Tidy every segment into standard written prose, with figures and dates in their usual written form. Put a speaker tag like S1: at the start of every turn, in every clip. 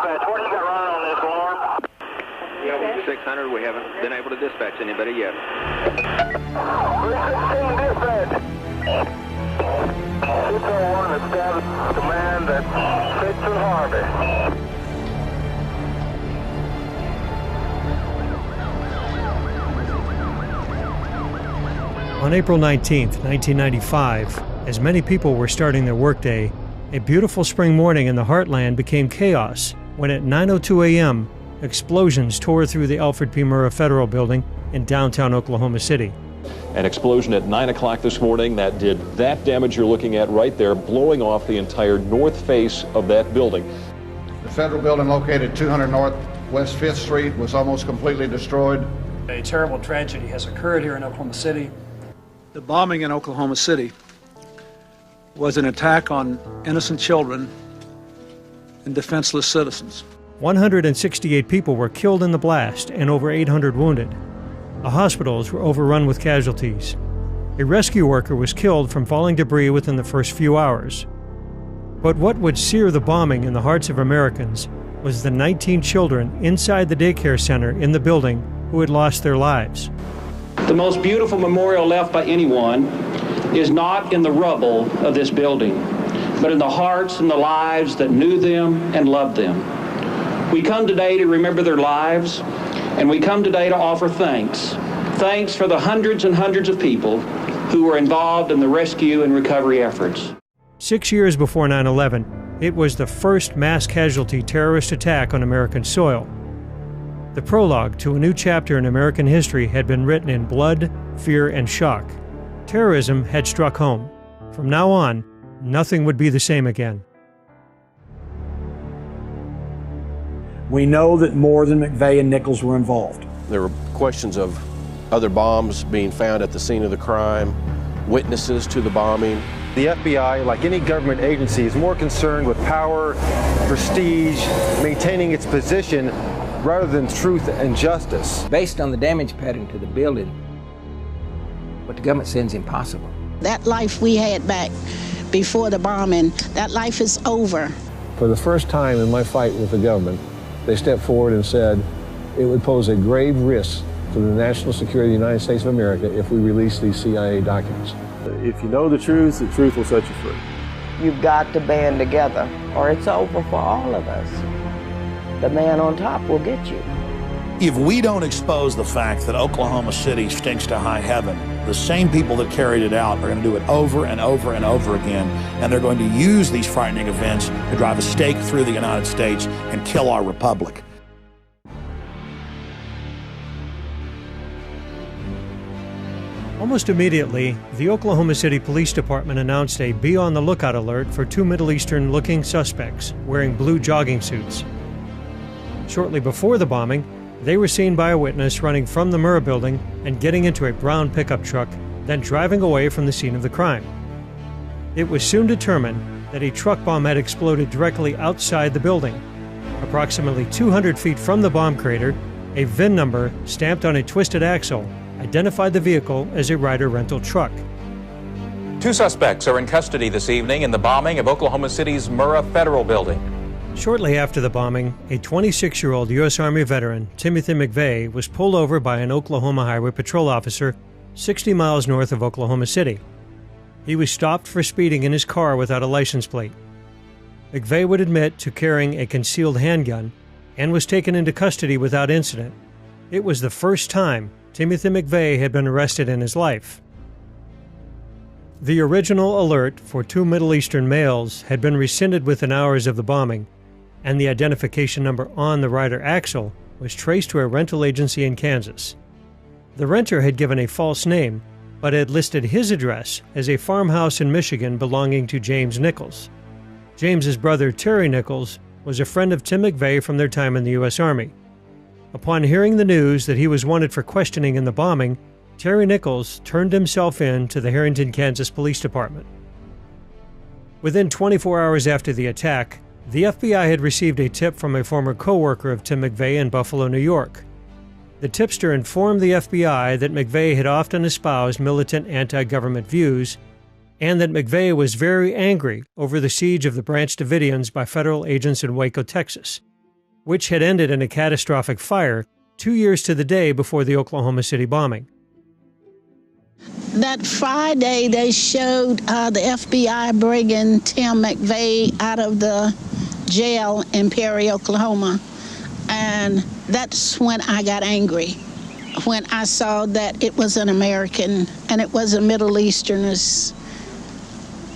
S1: dispatch. What do you got running on this alarm?
S2: 600, we haven't been able to dispatch anybody yet.
S1: 316 dispatch. 601 established command at Fitz and Harvey.
S3: On April 19, 1995, as many people were starting their workday, a beautiful spring morning in the Heartland became chaos when at 9:02 a.m., explosions tore through the Alfred P. Murrah Federal Building in downtown Oklahoma City.
S4: An explosion at 9 o'clock this morning that did that damage you're looking at right there, blowing off the entire north face of that building.
S5: The federal building located 200 Northwest 5th Street was almost completely destroyed.
S6: A terrible tragedy has occurred here in Oklahoma City.
S7: The bombing in Oklahoma City was an attack on innocent children and defenseless citizens.
S3: 168 people were killed in the blast and over 800 wounded. The hospitals were overrun with casualties. A rescue worker was killed from falling debris within the first few hours. But what would sear the bombing in the hearts of Americans was the 19 children inside the daycare center in the building who had lost their lives.
S8: The most beautiful memorial left by anyone is not in the rubble of this building, but in the hearts and the lives that knew them and loved them. We come today to remember their lives, and we come today to offer thanks. Thanks for the hundreds and hundreds of people who were involved in the rescue and recovery efforts.
S3: 6 years before 9/11, it was the first mass casualty terrorist attack on American soil. The prologue to a new chapter in American history had been written in blood, fear, and shock. Terrorism had struck home. From now on, nothing would be the same again.
S9: We know that more than McVeigh and Nichols were involved.
S10: There were questions of other bombs being found at the scene of the crime, witnesses to the bombing.
S11: The FBI, like any government agency, is more concerned with power, prestige, maintaining its position, rather than truth and justice.
S12: Based on the damage pattern to the building, what the government says is impossible.
S13: That life we had back before the bombing, that life is over.
S14: For the first time in my fight with the government, they stepped forward and said it would pose a grave risk to the national security of the United States of America if we release these CIA documents.
S15: If you know the truth will set you free.
S16: You've got to band together, or it's over for all of us. The man on top will get you.
S17: If we don't expose the fact that Oklahoma City stinks to high heaven, the same people that carried it out are going to do it over and over and over again, and they're going to use these frightening events to drive a stake through the United States and kill our republic.
S3: Almost immediately, the Oklahoma City Police Department announced a be on the lookout alert for two Middle Eastern-looking suspects wearing blue jogging suits. Shortly before the bombing, they were seen by a witness running from the Murrah building and getting into a brown pickup truck, then driving away from the scene of the crime. It was soon determined that a truck bomb had exploded directly outside the building. Approximately 200 feet from the bomb crater, a VIN number stamped on a twisted axle identified the vehicle as a Ryder rental truck.
S18: Two suspects are in custody this evening in the bombing of Oklahoma City's Murrah Federal Building.
S3: Shortly after the bombing, a 26-year-old U.S. Army veteran, Timothy McVeigh, was pulled over by an Oklahoma Highway Patrol officer 60 miles north of Oklahoma City. He was stopped for speeding in his car without a license plate. McVeigh would admit to carrying a concealed handgun and was taken into custody without incident. It was the first time Timothy McVeigh had been arrested in his life. The original alert for two Middle Eastern males had been rescinded within hours of the bombing, and the identification number on the Ryder axle was traced to a rental agency in Kansas. The renter had given a false name, but had listed his address as a farmhouse in Michigan belonging to James Nichols. James's brother, Terry Nichols, was a friend of Tim McVeigh from their time in the U.S. Army. Upon hearing the news that he was wanted for questioning in the bombing, Terry Nichols turned himself in to the Harrington, Kansas Police Department. Within 24 hours after the attack, the FBI had received a tip from a former co-worker of Tim McVeigh in Buffalo, New York. The tipster informed the FBI that McVeigh had often espoused militant anti-government views, and that McVeigh was very angry over the siege of the Branch Davidians by federal agents in Waco, Texas. which had ended in a catastrophic fire 2 years to the day before the Oklahoma City bombing.
S13: That Friday, they showed the FBI bringing Tim McVeigh out of the jail in Perry, Oklahoma. And that's when I got angry, when I saw that it was an American and it was a Middle Easterners.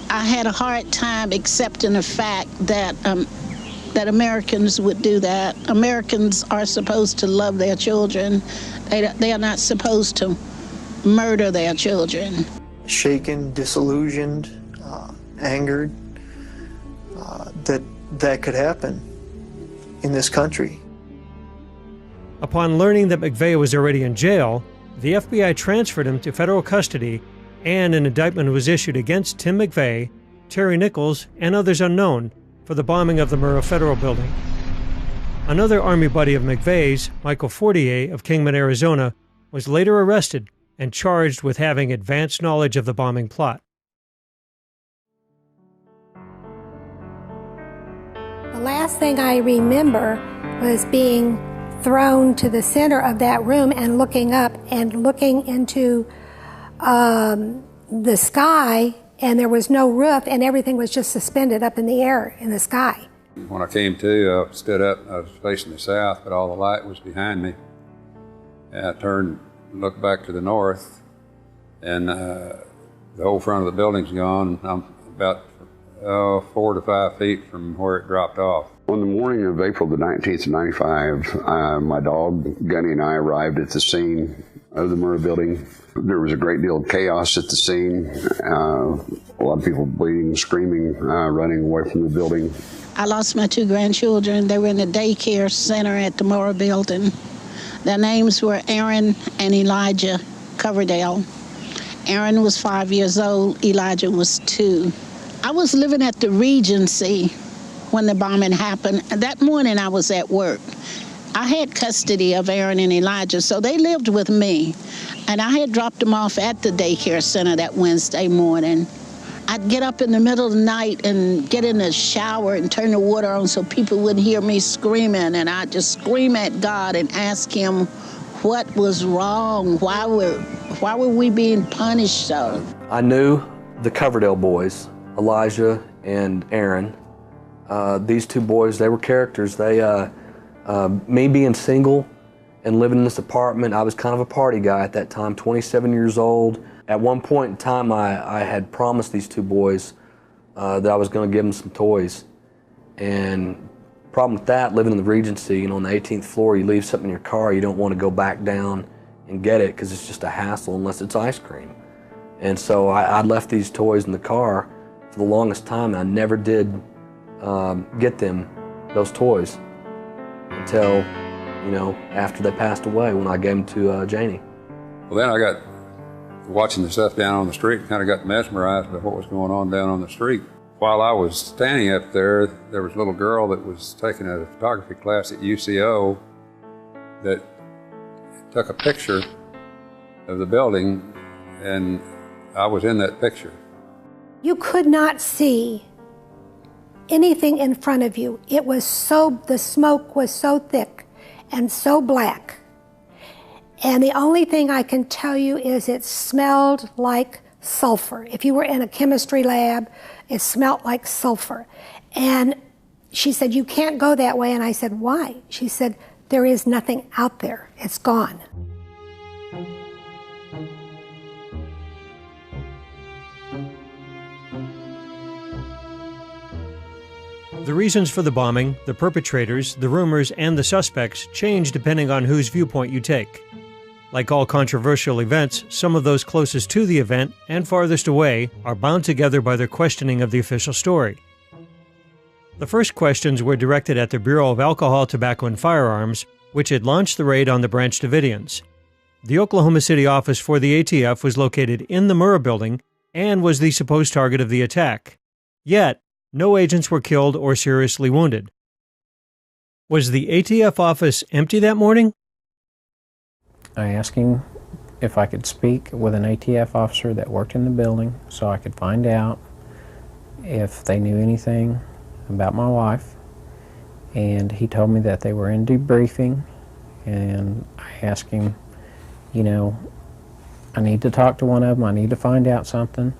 S13: I had a hard time accepting the fact that that Americans would do that. Americans are supposed to love their children. They are not supposed to murder their children.
S19: Shaken, disillusioned, angered, that could happen in this country.
S3: Upon learning that McVeigh was already in jail, the FBI transferred him to federal custody, and an indictment was issued against Tim McVeigh, Terry Nichols, and others unknown for the bombing of the Murrah Federal Building. Another Army buddy of McVeigh's, Michael Fortier of Kingman, Arizona, was later arrested and charged with having advanced knowledge of the bombing plot.
S20: The last thing I remember was being thrown to the center of that room and looking up and looking into the sky, and there was no roof and everything was just suspended up in the air in the sky.
S21: When I came to, I stood up, I was facing the south, but all the light was behind me. And I turned, looked back to the north, and the whole front of the building's gone. I'm about 4 to 5 feet from where it dropped off.
S22: On the morning of April the 19th, 95, my dog, Gunny, and I arrived at the scene of the Murrah building. There was a great deal of chaos at the scene. A lot of people bleeding, screaming, running away from the building.
S13: I lost my 2 grandchildren. They were in the daycare center at the Murrah building. Their names were Aaron and Elijah Coverdale. Aaron was 5 years old, Elijah was 2. I was living at the Regency when the bombing happened. That morning I was at work. I had custody of Aaron and Elijah, so they lived with me. And I had dropped them off at the daycare center that Wednesday morning. I'd get up in the middle of the night and get in the shower and turn the water on so people wouldn't hear me screaming. And I'd just scream at God and ask him what was wrong. Why were we being punished so?
S23: I knew the Coverdale boys, Elijah and Aaron. These 2 boys, they were characters. Me being single and living in this apartment, I was kind of a party guy at that time, 27 years old. At one point in time, I had promised these 2 boys that I was going to give them some toys. And problem with that, living in the Regency, on the 18th floor, you leave something in your car, you don't want to go back down and get it because it's just a hassle unless it's ice cream. And so I left these toys in the car for the longest time, and I never did get them those toys until, after they passed away, when I gave them to Janie.
S21: Well, then I got watching the stuff down on the street, kind of got mesmerized by what was going on down on the street. While I was standing up there, there was a little girl that was taking a photography class at UCO that took a picture of the building, and I was in that picture.
S20: You could not see anything in front of you. The smoke was so thick and so black. And the only thing I can tell you is it smelled like sulfur. If you were in a chemistry lab, it smelled like sulfur. And she said, "You can't go that way." And I said, "Why?" She said, "There is nothing out there. It's gone."
S3: The reasons for the bombing, the perpetrators, the rumors, and the suspects change depending on whose viewpoint you take. Like all controversial events, some of those closest to the event and farthest away are bound together by their questioning of the official story. The first questions were directed at the Bureau of Alcohol, Tobacco, and Firearms, which had launched the raid on the Branch Davidians. The Oklahoma City office for the ATF was located in the Murrah building and was the supposed target of the attack. Yet, no agents were killed or seriously wounded. Was the ATF office empty that morning?
S24: I asked him if I could speak with an ATF officer that worked in the building so I could find out if they knew anything about my wife. And he told me that they were in debriefing, and I asked him, you know, I need to talk to one of them, I need to find out something.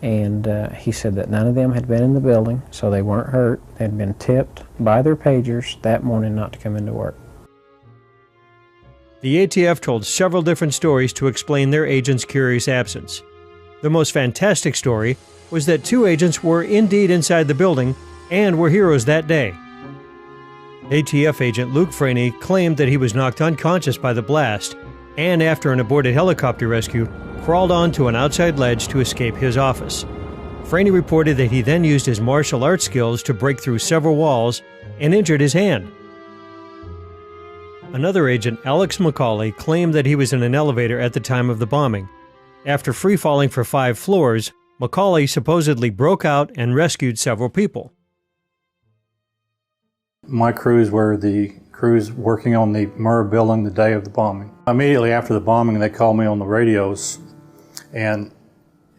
S24: And he said that none of them had been in the building, so they weren't hurt. They had been tipped by their pagers that morning not to come into work.
S3: The ATF told several different stories to explain their agents' curious absence. The most fantastic story was that 2 agents were indeed inside the building and were heroes that day. ATF agent Luke Franey claimed that he was knocked unconscious by the blast and, after an aborted helicopter rescue, crawled onto an outside ledge to escape his office. Franey reported that he then used his martial arts skills to break through several walls and injured his hand. Another agent, Alex McCauley, claimed that he was in an elevator at the time of the bombing. After free-falling for 5 floors, McCauley supposedly broke out and rescued several people.
S1: My crews were the crews working on the Murrah building the day of the bombing. Immediately after the bombing, they called me on the radios, and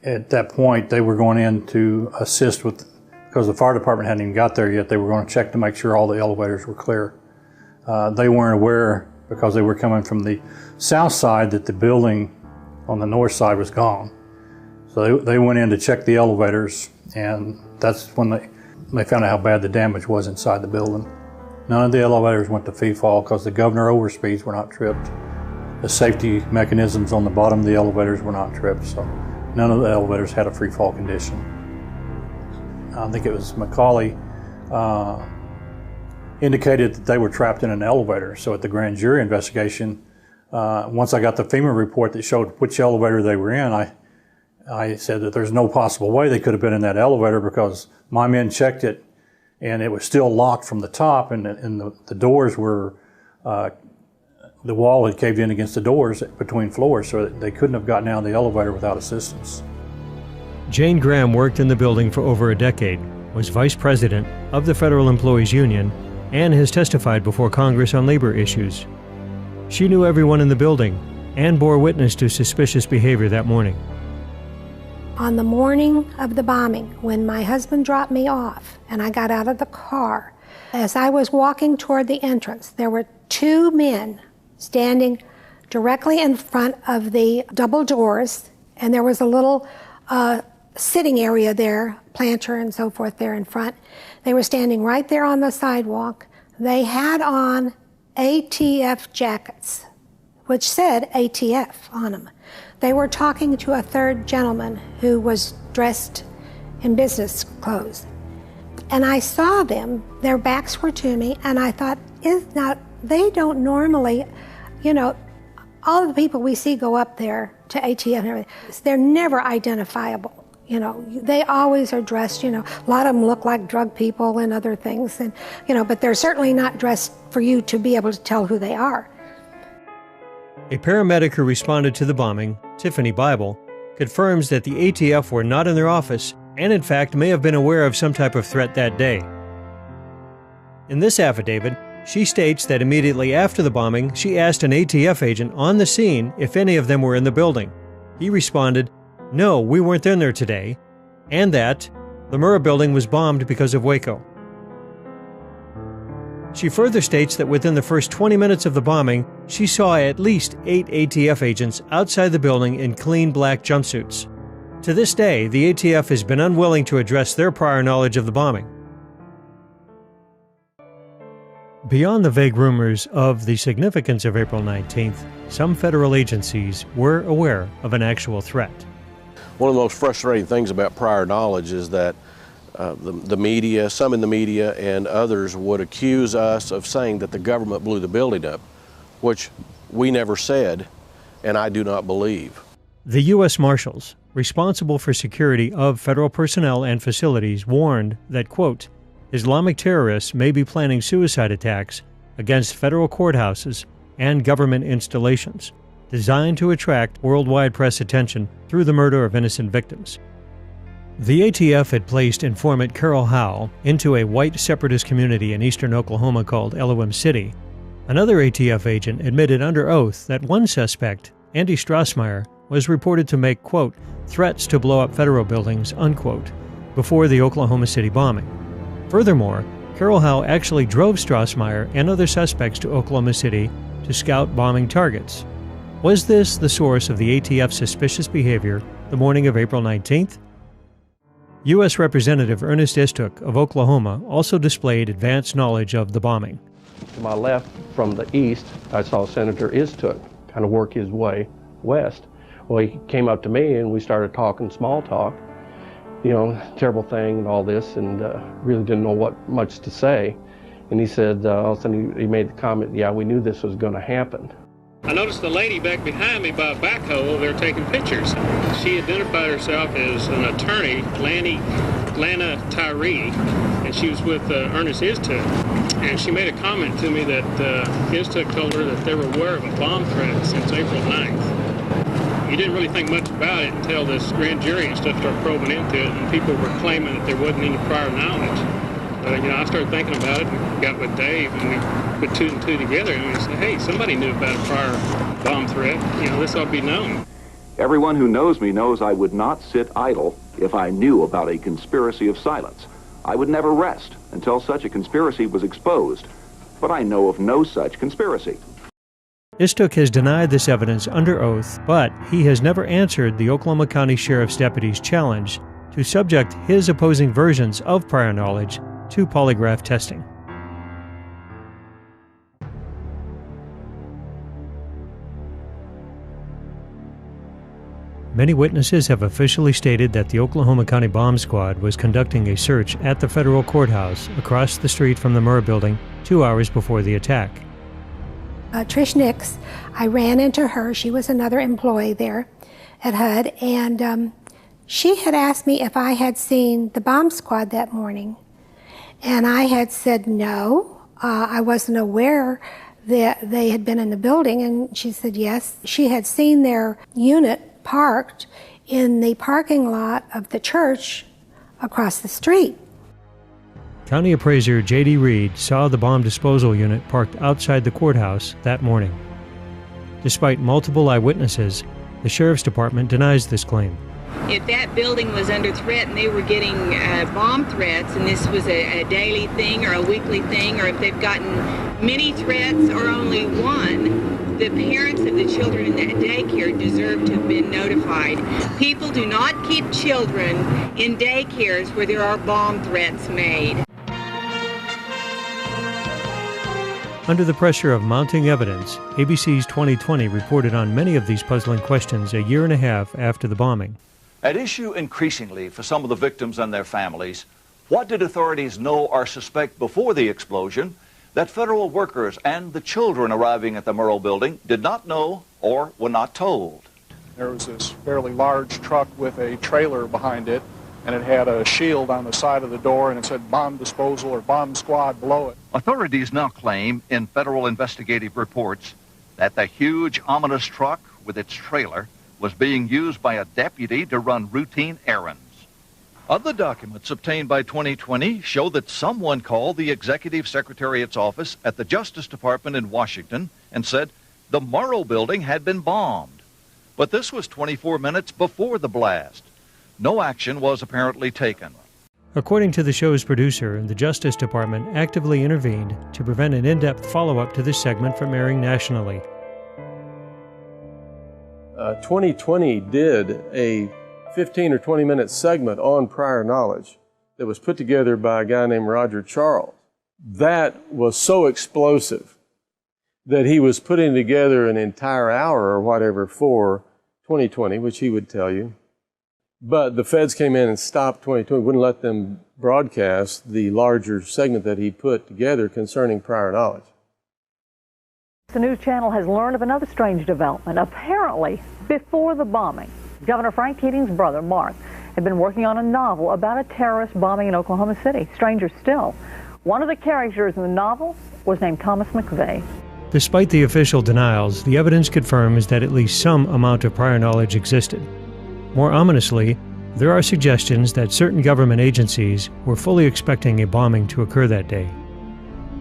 S1: at that point they were going in to assist with, because the fire department hadn't even got there yet, they were going to check to make sure all the elevators were clear. They weren't aware, because they were coming from the south side, that the building on the north side was gone. So they went in to check the elevators, and that's when they found out how bad the damage was inside the building. None of the elevators went to free fall because the governor overspeeds were not tripped. The safety mechanisms on the bottom of the elevators were not tripped, so none of the elevators had a free fall condition. I think it was McCauley indicated that they were trapped in an elevator. So at the grand jury investigation, once I got the FEMA report that showed which elevator they were in, I said that there's no possible way they could have been in that elevator, because my men checked it and it was still locked from the top, and the doors were, the wall had caved in against the doors between floors, so they couldn't have gotten out of the elevator without assistance.
S3: Jane Graham worked in the building for over a decade, was vice president of the Federal Employees Union, and has testified before Congress on labor issues. She knew everyone in the building and bore witness to suspicious behavior that morning.
S20: On the morning of the bombing, when my husband dropped me off and I got out of the car, as I was walking toward the entrance, there were 2 men standing directly in front of the double doors, and there was a little sitting area there, planter and so forth there in front. They were standing right there on the sidewalk. They had on ATF jackets, which said ATF on them. They were talking to a third gentleman who was dressed in business clothes. And I saw them, their backs were to me, and I thought, they don't normally, you know, all of the people we see go up there to ATF and everything, they're never identifiable. You know, they always are dressed, you know, a lot of them look like drug people and other things, and, you know, but they're certainly not dressed for you to be able to tell who they are.
S3: A paramedic who responded to the bombing, Tiffany Bible, confirms that the ATF were not in their office and, in fact, may have been aware of some type of threat that day. In this affidavit, she states that immediately after the bombing, she asked an ATF agent on the scene if any of them were in the building. He responded, "No, we weren't in there today," and that the Murrah building was bombed because of Waco. She further states that within the first 20 minutes of the bombing, she saw at least 8 ATF agents outside the building in clean black jumpsuits. To this day, the ATF has been unwilling to address their prior knowledge of the bombing. Beyond the vague rumors of the significance of April 19th, some federal agencies were aware of an actual threat.
S10: One of the most frustrating things about prior knowledge is that the media, some in the media and others would accuse us of saying that the government blew the building up, which we never said, and I do not believe.
S3: The U.S. Marshals, responsible for security of federal personnel and facilities, warned that, quote, Islamic terrorists may be planning suicide attacks against federal courthouses and government installations, designed to attract worldwide press attention through the murder of innocent victims. The ATF had placed informant Carol Howe into a white separatist community in eastern Oklahoma called Elohim City. Another ATF agent admitted under oath that one suspect, Andy Strassmeyer, was reported to make, quote, threats to blow up federal buildings, unquote, before the Oklahoma City bombing. Furthermore, Carol Howe actually drove Strassmeyer and other suspects to Oklahoma City to scout bombing targets. Was this the source of the ATF's suspicious behavior the morning of April 19th? U.S. Representative Ernest Istook of Oklahoma also displayed advanced knowledge of the bombing.
S2: To my left, from the east, I saw Senator Istook kind of work his way west. Well, he came up to me and we started talking small talk, you know, terrible thing and all this, and really didn't know what much to say. And he said, all of a sudden he made the comment, yeah, we knew this was going to happen.
S4: I noticed the lady back behind me by a backhoe over there taking pictures. She identified herself as an attorney, Lana Tyree, and she was with Ernest Istook. And she made a comment to me that Istook told her that they were aware of a bomb threat since April 9th. You didn't really think much about it until this grand jury and stuff started probing into it, and people were claiming that there wasn't any prior knowledge. You know, I started thinking about it and got with Dave, and we put two and two together, and we said, hey, somebody knew about a prior bomb threat. You know, this ought to be known.
S5: Everyone who knows me knows I would not sit idle if I knew about a conspiracy of silence. I would never rest until such a conspiracy was exposed, but I know of no such conspiracy.
S3: Istook has denied this evidence under oath, but he has never answered the Oklahoma County Sheriff's deputy's challenge to subject his opposing versions of prior knowledge to polygraph testing. Many witnesses have officially stated that the Oklahoma County Bomb Squad was conducting a search at the federal courthouse across the street from the Murrah building 2 hours before the attack.
S20: Trish Nix, I ran into her. She was another employee there at HUD, and she had asked me if I had seen the bomb squad that morning. And I had said no, I wasn't aware that they had been in the building, and she said yes. She had seen their unit parked in the parking lot of the church across the street.
S3: County Appraiser J.D. Reed saw the bomb disposal unit parked outside the courthouse that morning. Despite multiple eyewitnesses, the Sheriff's Department denies this claim.
S6: If that building was under threat and they were getting bomb threats, and this was a daily thing or a weekly thing, or if they've gotten many threats or only one, the parents of the children in that daycare deserve to have been notified. People do not keep children in daycares where there are bomb threats made.
S3: Under the pressure of mounting evidence, ABC's 2020 reported on many of these puzzling questions a year and a half after the bombing.
S25: At issue increasingly for some of the victims and their families, what did authorities know or suspect before the explosion that federal workers and the children arriving at the Murrah building did not know or were not told?
S26: There was this fairly large truck with a trailer behind it, and it had a shield on the side of the door, and it said bomb disposal or bomb squad below it.
S25: Authorities now claim in federal investigative reports that the huge, ominous truck with its trailer was being used by a deputy to run routine errands. Other documents obtained by 2020 show that someone called the Executive Secretariat's office at the Justice Department in Washington and said the Murrah building had been bombed. But this was 24 minutes before the blast. No action was apparently taken.
S3: According to the show's producer, the Justice Department actively intervened to prevent an in-depth follow-up to this segment from airing nationally.
S15: 2020 did a 15 or 20 minute segment on prior knowledge that was put together by a guy named Roger Charles. That was so explosive that he was putting together an entire hour or whatever for 2020, which he would tell you. But the feds came in and stopped 2020, wouldn't let them broadcast the larger segment that he put together concerning prior knowledge.
S27: The news channel has learned of another strange development. Apparently, before the bombing, Governor Frank Keating's brother, Mark, had been working on a novel about a terrorist bombing in Oklahoma City. Stranger still, one of the characters in the novel was named Thomas McVeigh.
S3: Despite the official denials, the evidence confirms that at least some amount of prior knowledge existed. More ominously, there are suggestions that certain government agencies were fully expecting a bombing to occur that day.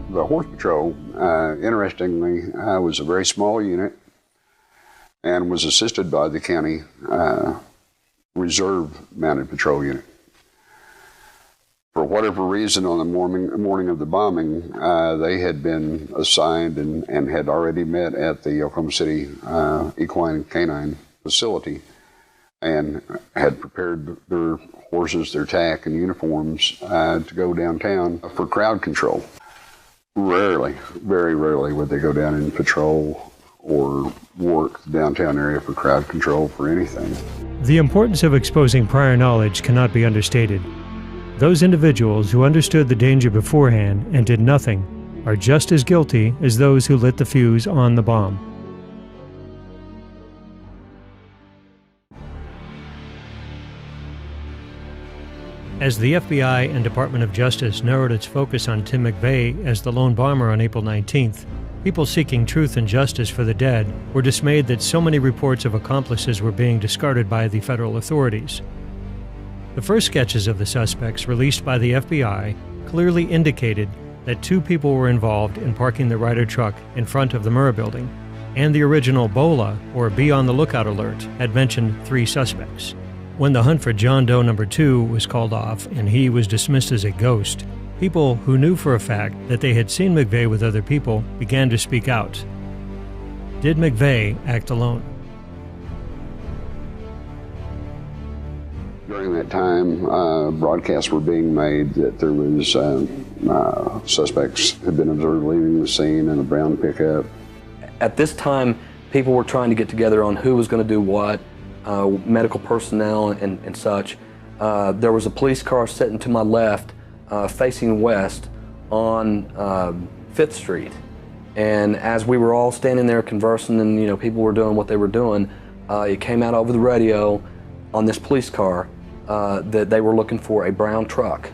S22: The Horse Patrol, interestingly, was a very small unit and was assisted by the county Reserve Mounted Patrol Unit. For whatever reason, on the morning of the bombing, they had been assigned and had already met at the Oklahoma City Equine and Canine facility and had prepared their horses, their tack, and uniforms to go downtown for crowd control. Rarely, very rarely would they go down and patrol or work the downtown area for crowd control for anything.
S3: The importance of exposing prior knowledge cannot be understated. Those individuals who understood the danger beforehand and did nothing are just as guilty as those who lit the fuse on the bomb. As the FBI and Department of Justice narrowed its focus on Tim McVeigh as the lone bomber on April 19th, people seeking truth and justice for the dead were dismayed that so many reports of accomplices were being discarded by the federal authorities. The first sketches of the suspects released by the FBI clearly indicated that 2 people were involved in parking the Ryder truck in front of the Murrah building, and the original BOLA, or Be on the Lookout alert, had mentioned 3 suspects. When the hunt for John Doe number 2 was called off and he was dismissed as a ghost, people who knew for a fact that they had seen McVeigh with other people began to speak out. Did McVeigh act alone?
S22: During that time, broadcasts were being made that there was suspects had been observed leaving the scene in a brown pickup.
S23: At this time, people were trying to get together on who was going to do what, medical personnel and such. There was a police car sitting to my left, facing west on 5th Street. And as we were all standing there conversing and people were doing what they were doing, it came out over the radio on this police car that they were looking for a brown truck,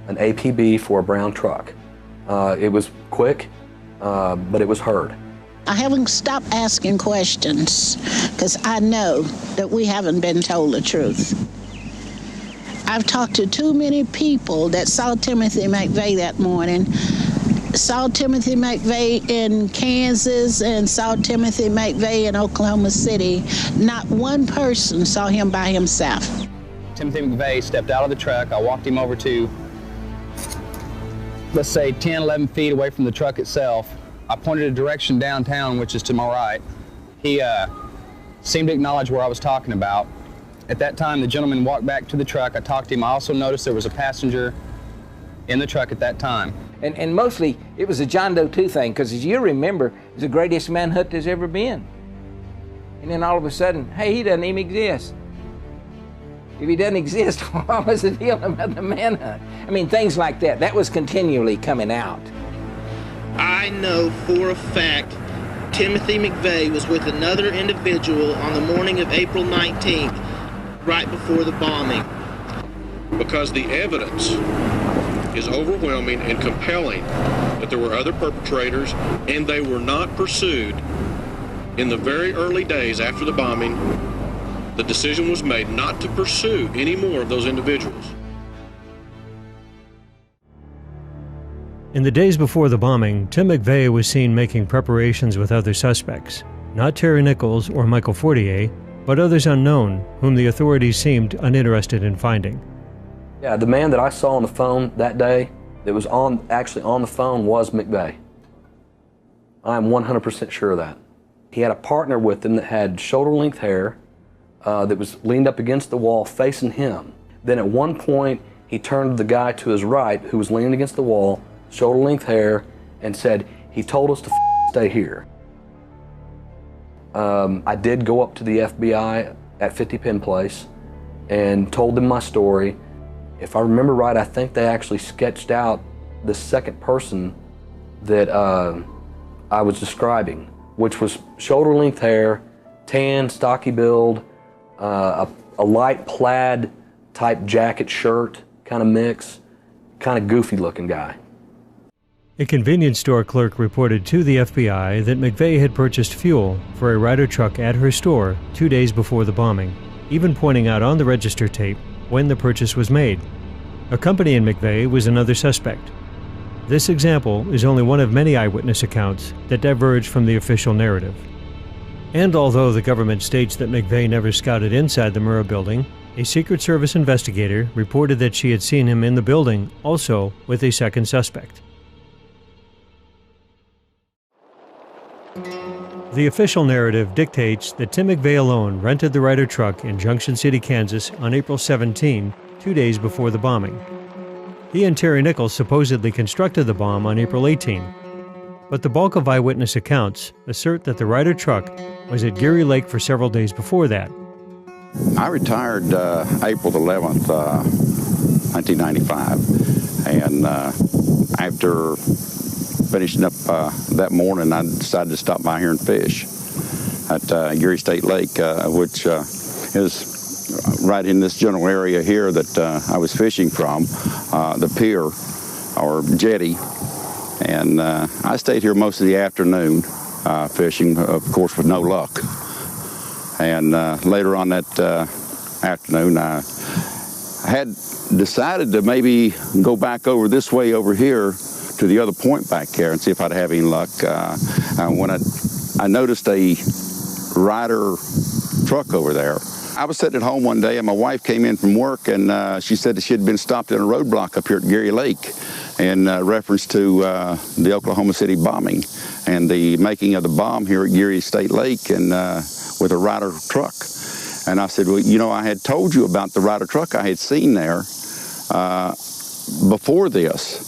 S23: an APB for a brown truck. It was quick, but it was heard.
S13: I haven't stopped asking questions because I know that we haven't been told the truth. I've talked to too many people that saw Timothy McVeigh that morning, saw Timothy McVeigh in Kansas and saw Timothy McVeigh in Oklahoma City. Not one person saw him by himself.
S7: Timothy McVeigh stepped out of the truck. I walked him over to, let's say, 10, 11 feet away from the truck itself. I pointed a direction downtown, which is to my right. He seemed to acknowledge where I was talking about. At that time, the gentleman walked back to the truck. I talked to him. I also noticed there was a passenger in the truck at that time.
S8: And mostly, it was a John Doe 2 thing, because as you remember, it's the greatest manhunt there's ever been. And then all of a sudden, hey, he doesn't even exist. If he doesn't exist, what was the deal about the manhunt? I mean, things like that. That was continually coming out.
S9: I know for a fact Timothy McVeigh was with another individual on the morning of April 19th, right before the bombing.
S11: Because the evidence is overwhelming and compelling that there were other perpetrators and they were not pursued. In the very early days after the bombing, the decision was made not to pursue any more of those individuals.
S3: In the days before the bombing, Tim McVeigh was seen making preparations with other suspects, not Terry Nichols or Michael Fortier, but others unknown, whom the authorities seemed uninterested in finding.
S23: Yeah, the man that I saw on the phone that day, that was actually on the phone, was McVeigh. I'm 100% sure of that. He had a partner with him that had shoulder-length hair, that was leaned up against the wall facing him. Then at one point, he turned to the guy to his right, who was leaning against the wall, shoulder-length hair, and said, "He told us to stay here." I did go up to the FBI at 50 Penn Place and told them my story. If I remember right, I think they actually sketched out the second person that I was describing, which was shoulder-length hair, tan, stocky build, a light plaid type jacket shirt kind of mix, kind of goofy looking guy.
S3: A convenience store clerk reported to the FBI that McVeigh had purchased fuel for a Ryder truck at her store 2 days before the bombing, even pointing out on the register tape when the purchase was made. Accompanying McVeigh was another suspect. This example is only one of many eyewitness accounts that diverge from the official narrative. And although the government states that McVeigh never scouted inside the Murrah building, A Secret Service investigator reported that she had seen him in the building, also with a second suspect. The official narrative dictates that Tim McVeigh alone rented the Ryder truck in Junction City, Kansas on April 17, 2 days before the bombing. He and Terry Nichols supposedly constructed the bomb on April 18. But the bulk of eyewitness accounts assert that the Ryder truck was at Geary Lake for several days before that.
S12: I retired April 11th, 1995, and after finishing up that morning, I decided to stop by here and fish at Geary State Lake, which is right in this general area here that I was fishing from, the pier or jetty. And I stayed here most of the afternoon fishing, of course, with no luck. And later on that afternoon, I had decided to maybe go back over this way over here to the other point back there and see if I'd have any luck. When I noticed a Ryder truck over there. I was sitting at home one day and my wife came in from work and she said that she had been stopped in a roadblock up here at Geary Lake in reference to the Oklahoma City bombing and the making of the bomb here at Geary State Lake and with a Ryder truck. And I said, well, you know, I had told you about the Ryder truck I had seen there before this.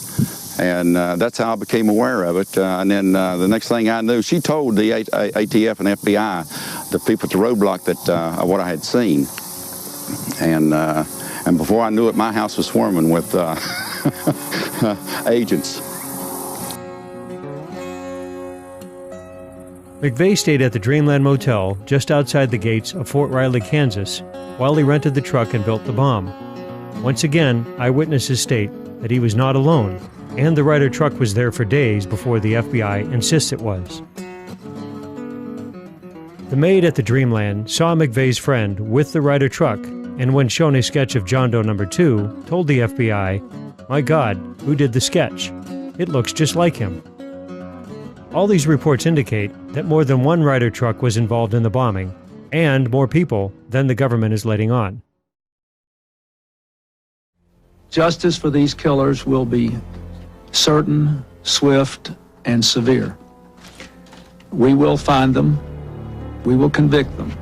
S12: And that's how I became aware of it. And then the next thing I knew, she told the ATF and FBI, the people at the roadblock, that what I had seen. And before I knew it, my house was swarming with agents.
S3: McVeigh stayed at the Dreamland Motel just outside the gates of Fort Riley, Kansas, while he rented the truck and built the bomb. Once again, eyewitnesses state that he was not alone, and the Ryder truck was there for days before the FBI insists it was. The maid at the Dreamland saw McVeigh's friend with the Ryder truck, and when shown a sketch of John Doe number 2, told the FBI, "My God, who did the sketch? It looks just like him." All these reports indicate that more than one Ryder truck was involved in the bombing, and more people than the government is letting on.
S14: Justice for these killers will be certain, swift, and severe. We will find them, we will convict them,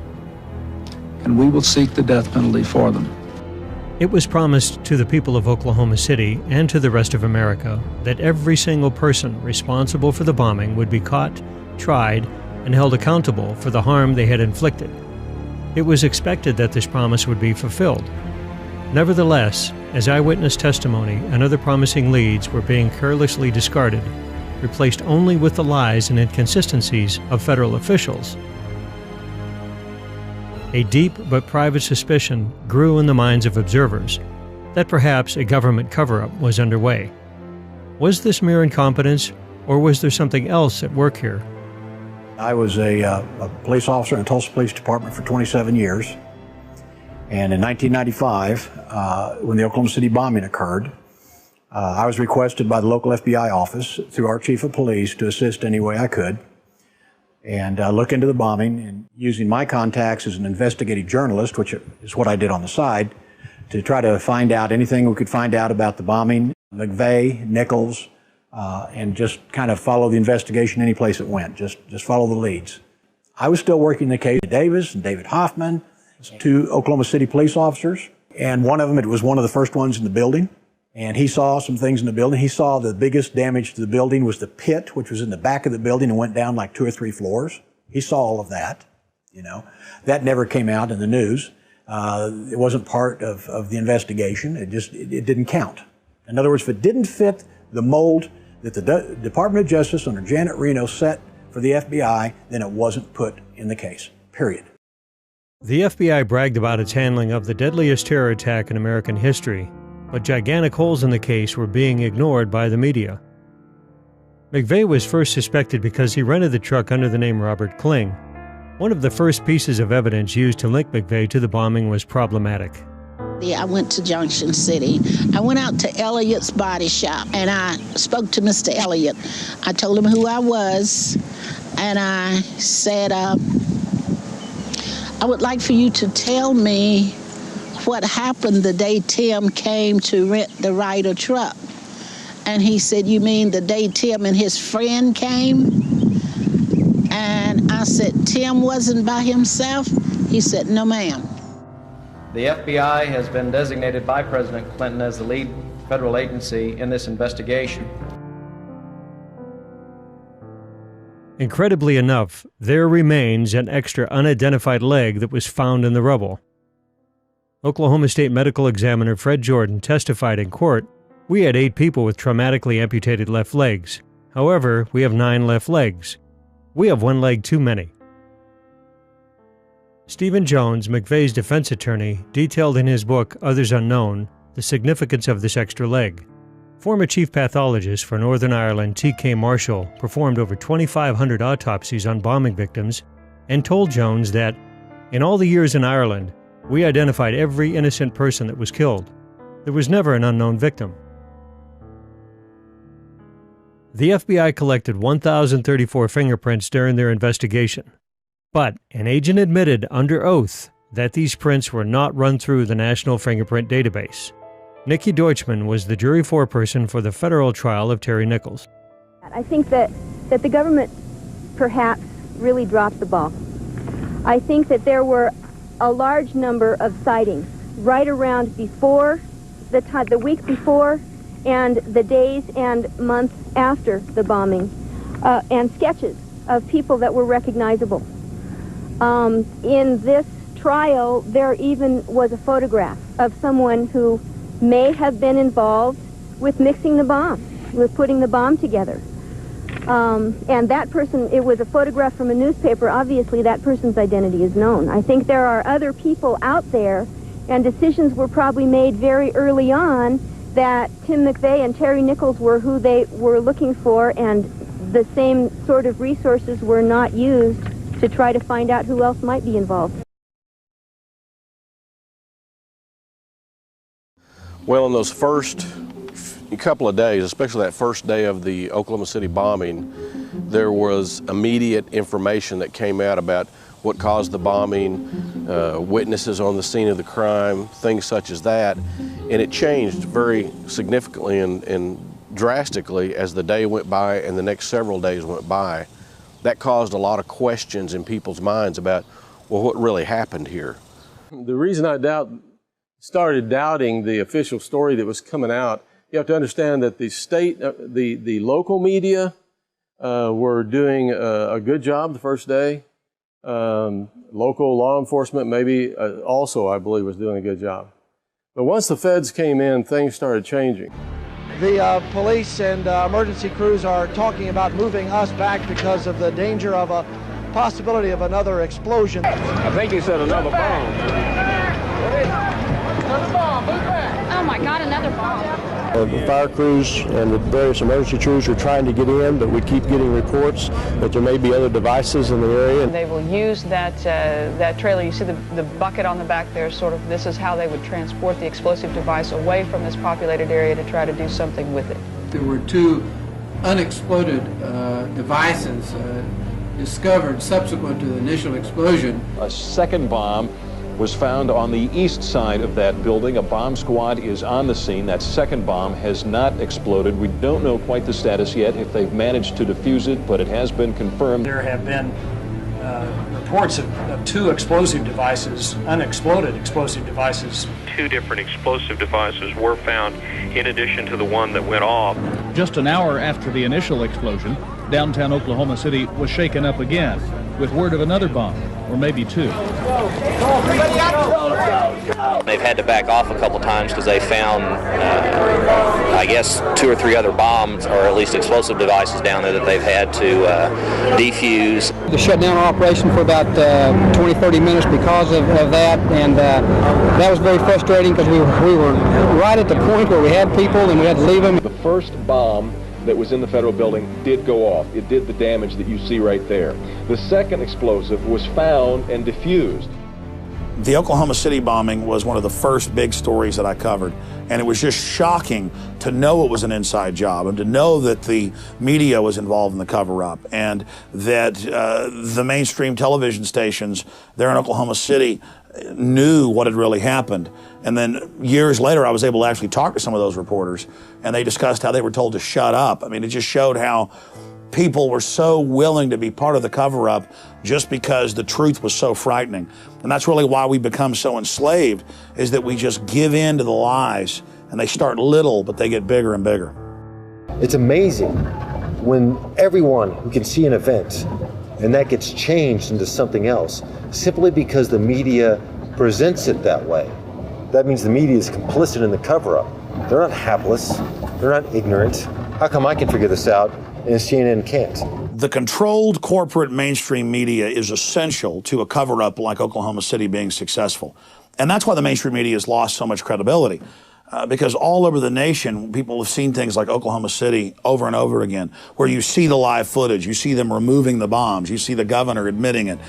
S14: and we will seek the death penalty for them.
S3: It was promised to the people of Oklahoma City and to the rest of America that every single person responsible for the bombing would be caught, tried, and held accountable for the harm they had inflicted. It was expected that this promise would be fulfilled. Nevertheless, as eyewitness testimony and other promising leads were being carelessly discarded, replaced only with the lies and inconsistencies of federal officials, a deep but private suspicion grew in the minds of observers that perhaps a government cover-up was underway. Was this mere incompetence, or was there something else at work here?
S16: I was a police officer in the Tulsa Police Department for 27 years. And in 1995, when the Oklahoma City bombing occurred, I was requested by the local FBI office through our chief of police to assist any way I could and look into the bombing, and using my contacts as an investigative journalist, which is what I did on the side, to try to find out anything we could find out about the bombing, McVeigh, Nichols, and just kind of follow the investigation any place it went, just follow the leads. I was still working the case. Davis and David Hoffman, 2 Oklahoma City police officers, and one of them, it was one of the first ones in the building, and he saw some things in the building. He saw the biggest damage to the building was the pit, which was in the back of the building and went down like 2 or 3 floors. He saw all of that, you know. That never came out in the news. It wasn't part of the investigation. It didn't count. In other words, if it didn't fit the mold that the Department of Justice under Janet Reno set for the FBI, then it wasn't put in the case, period.
S3: The FBI bragged about its handling of the deadliest terror attack in American history, but gigantic holes in the case were being ignored by the media. McVeigh was first suspected because he rented the truck under the name Robert Kling. One of the first pieces of evidence used to link McVeigh to the bombing was problematic.
S13: I went to Junction City. I went out to Elliott's Body Shop, and I spoke to Mr. Elliott. I told him who I was, and I said, I would like for you to tell me what happened the day Tim came to rent the Ryder truck. And he said, you mean the day Tim and his friend came? And I said, Tim wasn't by himself? He said, no, ma'am.
S1: The FBI has been designated by President Clinton as the lead federal agency in this investigation.
S3: Incredibly enough, there remains an extra unidentified leg that was found in the rubble. Oklahoma State Medical Examiner Fred Jordan testified in court, "We had 8 people with traumatically amputated left legs. However, we have 9 left legs. We have 1 leg too many." Stephen Jones, McVeigh's defense attorney, detailed in his book, Others Unknown, the significance of this extra leg. Former chief pathologist for Northern Ireland T.K. Marshall performed over 2,500 autopsies on bombing victims and told Jones that, in all the years in Ireland, we identified every innocent person that was killed. There was never an unknown victim. The FBI collected 1,034 fingerprints during their investigation, but an agent admitted under oath that these prints were not run through the National Fingerprint Database. Nikki Deutschman was the jury foreperson for the federal trial of Terry Nichols.
S10: I think that the government perhaps really dropped the ball. I think that there were a large number of sightings right around before, the week before, and the days and months after the bombing, and sketches of people that were recognizable. In this trial, there even was a photograph of someone who may have been involved with mixing the bomb, with putting the bomb together. And that person, it was a photograph from a newspaper. Obviously, that person's identity is known. I think there are other people out there, and decisions were probably made very early on that Tim McVeigh and Terry Nichols were who they were looking for, and the same sort of resources were not used to try to find out who else might be involved.
S11: Well, in those first couple of days, especially that first day of the Oklahoma City bombing, there was immediate information that came out about what caused the bombing, witnesses on the scene of the crime, things such as that. And it changed very significantly and drastically as the day went by and the next several days went by. That caused a lot of questions in people's minds about, well, what really happened here?
S15: The reason I started doubting the official story that was coming out, you have to understand that the state, the local media were doing a good job the first day. Local law enforcement maybe also, I believe, was doing a good job. But once the feds came in, things started changing.
S17: The police and emergency crews are talking about moving us back because of the danger of a possibility of another explosion.
S18: I think he said another bomb.
S17: Another bomb, move back.
S19: Oh my God, another bomb.
S18: The fire crews and the various emergency crews are trying to get in, but we keep getting reports that there may be other devices in the area.
S19: They will use that trailer. You see the bucket on the back there, sort of, this is how they would transport the explosive device away from this populated area to try to do something with it.
S21: There were 2 unexploded devices discovered subsequent to the initial explosion.
S24: A second bomb was found on the east side of that building. A bomb squad is on the scene. That second bomb has not exploded. We don't know quite the status yet, if they've managed to defuse it, but it has been confirmed.
S28: There have been reports of 2 explosive devices, unexploded explosive devices.
S29: 2 different explosive devices were found in addition to the one that went off.
S30: Just an hour after the initial explosion, downtown Oklahoma City was shaken up again with word of another bomb, or maybe 2.
S31: They've had to back off a couple times because they found, I guess, 2 or 3 other bombs, or at least explosive devices down there that they've had to defuse.
S32: They shut down our operation for about 20-30 minutes because of that, and that was very frustrating because we were right at the point where we had people and we had to leave them.
S24: The first bomb that was in the federal building did go off. It did the damage that you see right there. The second explosive was found and diffused.
S33: The Oklahoma City bombing was one of the first big stories that I covered, and it was just shocking to know it was an inside job and to know that the media was involved in the cover-up and that the mainstream television stations there in Oklahoma City knew what had really happened. And then years later, I was able to actually talk to some of those reporters, and they discussed how they were told to shut up. I mean, it just showed how people were so willing to be part of the cover-up just because the truth was so frightening. And that's really why we become so enslaved, is that we just give in to the lies, and they start little, but they get bigger and bigger.
S2: It's amazing when everyone who can see an event and that gets changed into something else simply because the media presents it that way. That means the media is complicit in the cover-up. They're not hapless. They're not ignorant. How come I can figure this out and CNN can't?
S33: The controlled corporate mainstream media is essential to a cover-up like Oklahoma City being successful. And that's why the mainstream media has lost so much credibility. Because all over the nation, people have seen things like Oklahoma City over and over again, where you see the live footage, you see them removing the bombs, you see the governor admitting it.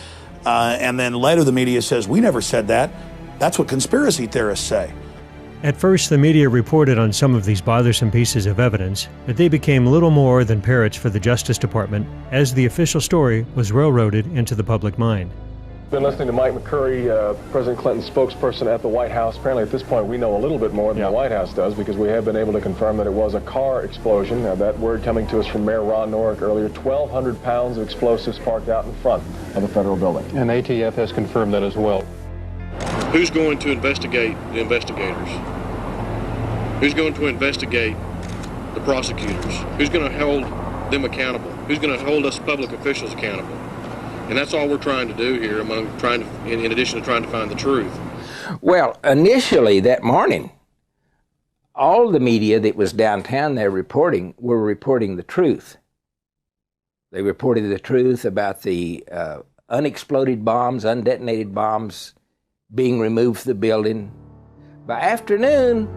S33: And then later the media says, we never said that. That's what conspiracy theorists say.
S3: At first, the media reported on some of these bothersome pieces of evidence, but they became little more than parrots for the Justice Department as the official story was railroaded into the public mind.
S24: Been listening to Mike McCurry, President Clinton's spokesperson at the White House. Apparently at this point we know a little bit more than the White House does, because we have been able to confirm that it was a car explosion. That word coming to us from Mayor Ron Norick earlier, 1,200 pounds of explosives parked out in front of the federal building. And ATF has confirmed that as well.
S11: Who's going to investigate the investigators? Who's going to investigate the prosecutors? Who's going to hold them accountable? Who's going to hold us public officials accountable? And that's all we're trying to do here, in addition to trying to find the truth.
S4: Well, initially that morning, all the media that was downtown there were reporting the truth. They reported the truth about the unexploded bombs, undetonated bombs being removed from the building. By afternoon,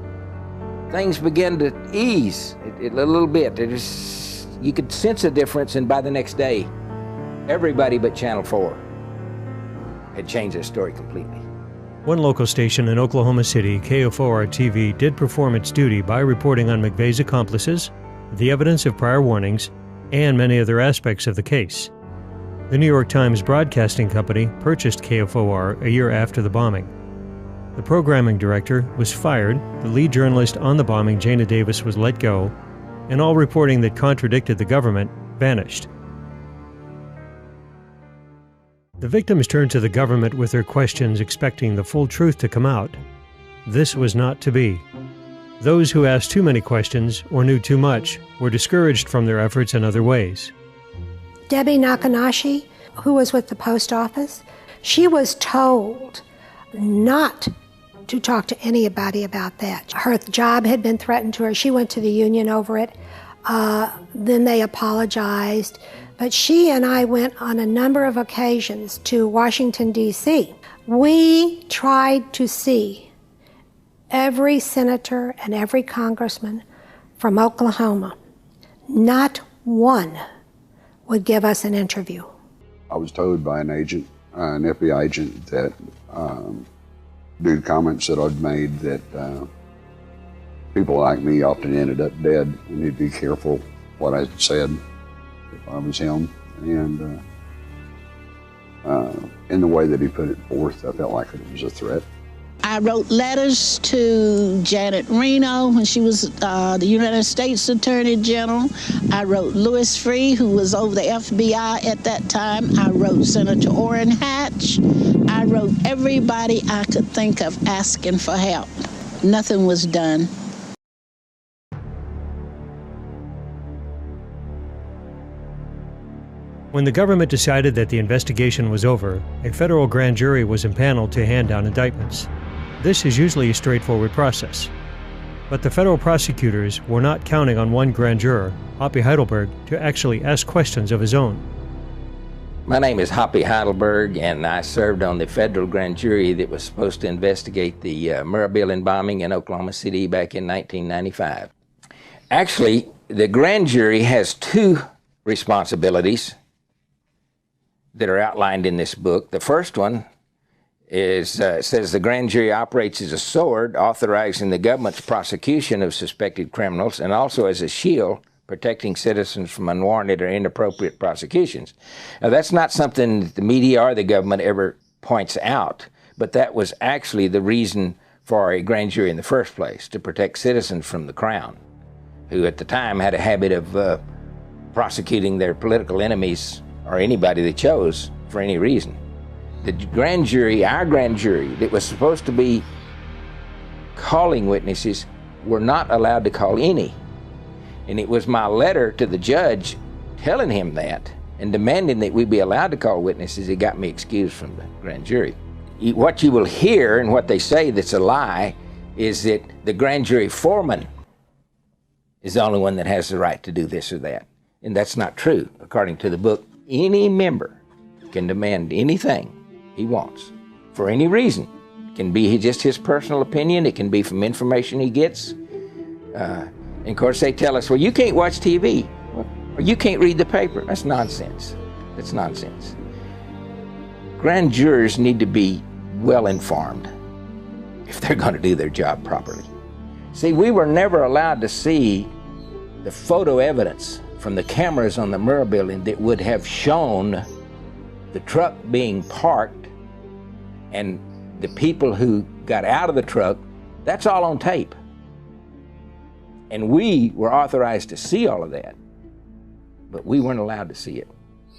S4: things began to ease a little bit. You could sense a difference, and by the next day, everybody but Channel 4 had changed their story completely.
S3: One local station in Oklahoma City, KFOR-TV, did perform its duty by reporting on McVeigh's accomplices, the evidence of prior warnings, and many other aspects of the case. The New York Times Broadcasting Company purchased KFOR a year after the bombing. The programming director was fired, the lead journalist on the bombing, Jana Davis, was let go, and all reporting that contradicted the government vanished. The victims turned to the government with their questions, expecting the full truth to come out. This was not to be. Those who asked too many questions or knew too much were discouraged from their efforts in other ways.
S5: Debbie Nakanashi, who was with the post office, she was told not to talk to anybody about that. Her job had been threatened to her. She went to the union over it. Then they apologized. But she and I went on a number of occasions to Washington, D.C. We tried to see every senator and every congressman from Oklahoma. Not one would give us an interview.
S6: I was told by an agent, an FBI agent, that due to comments that I'd made, that people like me often ended up dead. I need to be careful what I said if I was him. And in the way that he put it forth, I felt like it was a threat.
S13: I wrote letters to Janet Reno when she was the United States Attorney General. I wrote Louis Freeh, who was over the FBI at that time. I wrote Senator Orrin Hatch. I wrote everybody I could think of asking for help. Nothing was done.
S3: When the government decided that the investigation was over, a federal grand jury was impaneled to hand down indictments. This is usually a straightforward process. But the federal prosecutors were not counting on one grand juror, Hoppy Heidelberg, to actually ask questions of his own.
S4: My name is Hoppy Heidelberg, and I served on the federal grand jury that was supposed to investigate the Murrah Building bombing in Oklahoma City back in 1995. Actually, the grand jury has two responsibilities that are outlined in this book. The first one is says the grand jury operates as a sword, authorizing the government's prosecution of suspected criminals, and also as a shield, protecting citizens from unwarranted or inappropriate prosecutions. Now, that's not something that the media or the government ever points out, but that was actually the reason for a grand jury in the first place, to protect citizens from the crown, who at the time had a habit of prosecuting their political enemies or anybody they chose for any reason. The grand jury, our grand jury, that was supposed to be calling witnesses, were not allowed to call any. And it was my letter to the judge telling him that and demanding that we be allowed to call witnesses that got me excused from the grand jury. What you will hear and what they say that's a lie is that the grand jury foreman is the only one that has the right to do this or that. And that's not true. According to the book, any member can demand anything he wants for any reason. It can be just his personal opinion. It can be from information he gets. And of course, they tell us, well, you can't watch TV or you can't read the paper. That's nonsense. That's nonsense. Grand jurors need to be well informed if they're going to do their job properly. See, we were never allowed to see the photo evidence from the cameras on the Murrah building that would have shown the truck being parked and the people who got out of the truck. That's all on tape. And we were authorized to see all of that, but we weren't allowed to see it.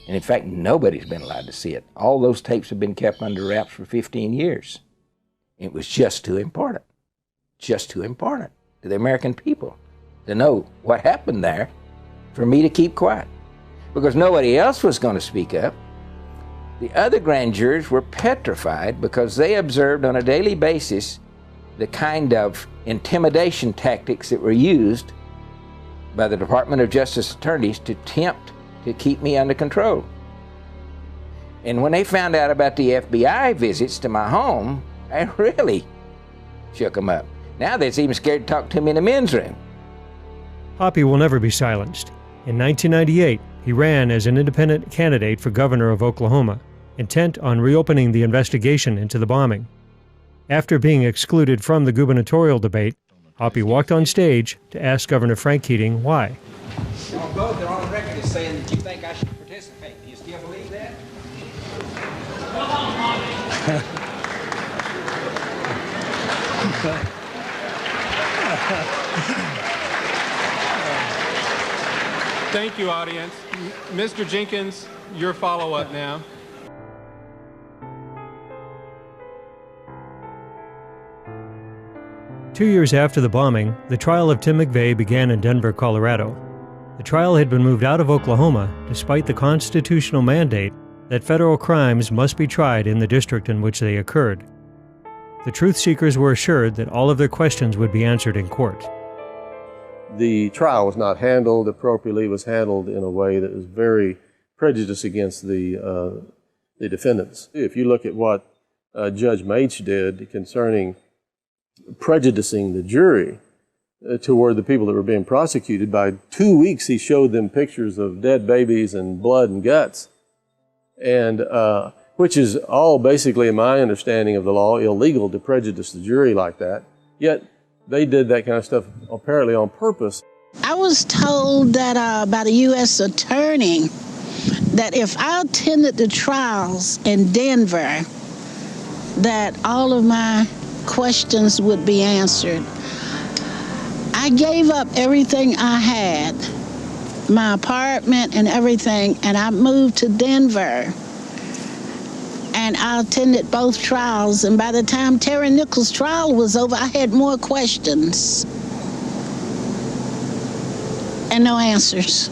S4: And in fact, nobody's been allowed to see it. All those tapes have been kept under wraps for 15 years. It was just too important to the American people to know what happened there for me to keep quiet, because nobody else was going to speak up. The other grand jurors were petrified because they observed on a daily basis the kind of intimidation tactics that were used by the Department of Justice attorneys to attempt to keep me under control. And when they found out about the FBI visits to my home, I really shook them up. Now they're even scared to talk to me in the men's room.
S3: Hoppy will never be silenced. In 1998, he ran as an independent candidate for governor of Oklahoma, intent on reopening the investigation into the bombing. After being excluded from the gubernatorial debate, Hoppy walked on stage to ask Governor Frank Keating why.
S4: Y'all both are on record as saying that you think I should participate. Do you still believe that?
S1: Thank you, audience. Mr. Jenkins, your follow-up now.
S3: Two years after the bombing, the trial of Tim McVeigh began in Denver, Colorado. The trial had been moved out of Oklahoma despite the constitutional mandate that federal crimes must be tried in the district in which they occurred. The truth seekers were assured that all of their questions would be answered in court.
S15: The trial was not handled appropriately. It was handled in a way that was very prejudiced against the defendants. If you look at what Judge Maitch did concerning prejudicing the jury toward the people that were being prosecuted, by 2 weeks he showed them pictures of dead babies and blood and guts, and which is all basically, in my understanding of the law, illegal to prejudice the jury like that. Yet they did that kind of stuff apparently on purpose.
S13: I was told that by the U.S. attorney that if I attended the trials in Denver, that all of my questions would be answered. I gave up everything I had, my apartment and everything, and I moved to Denver. And I attended both trials, and by the time Terry Nichols' trial was over, I had more questions and no answers.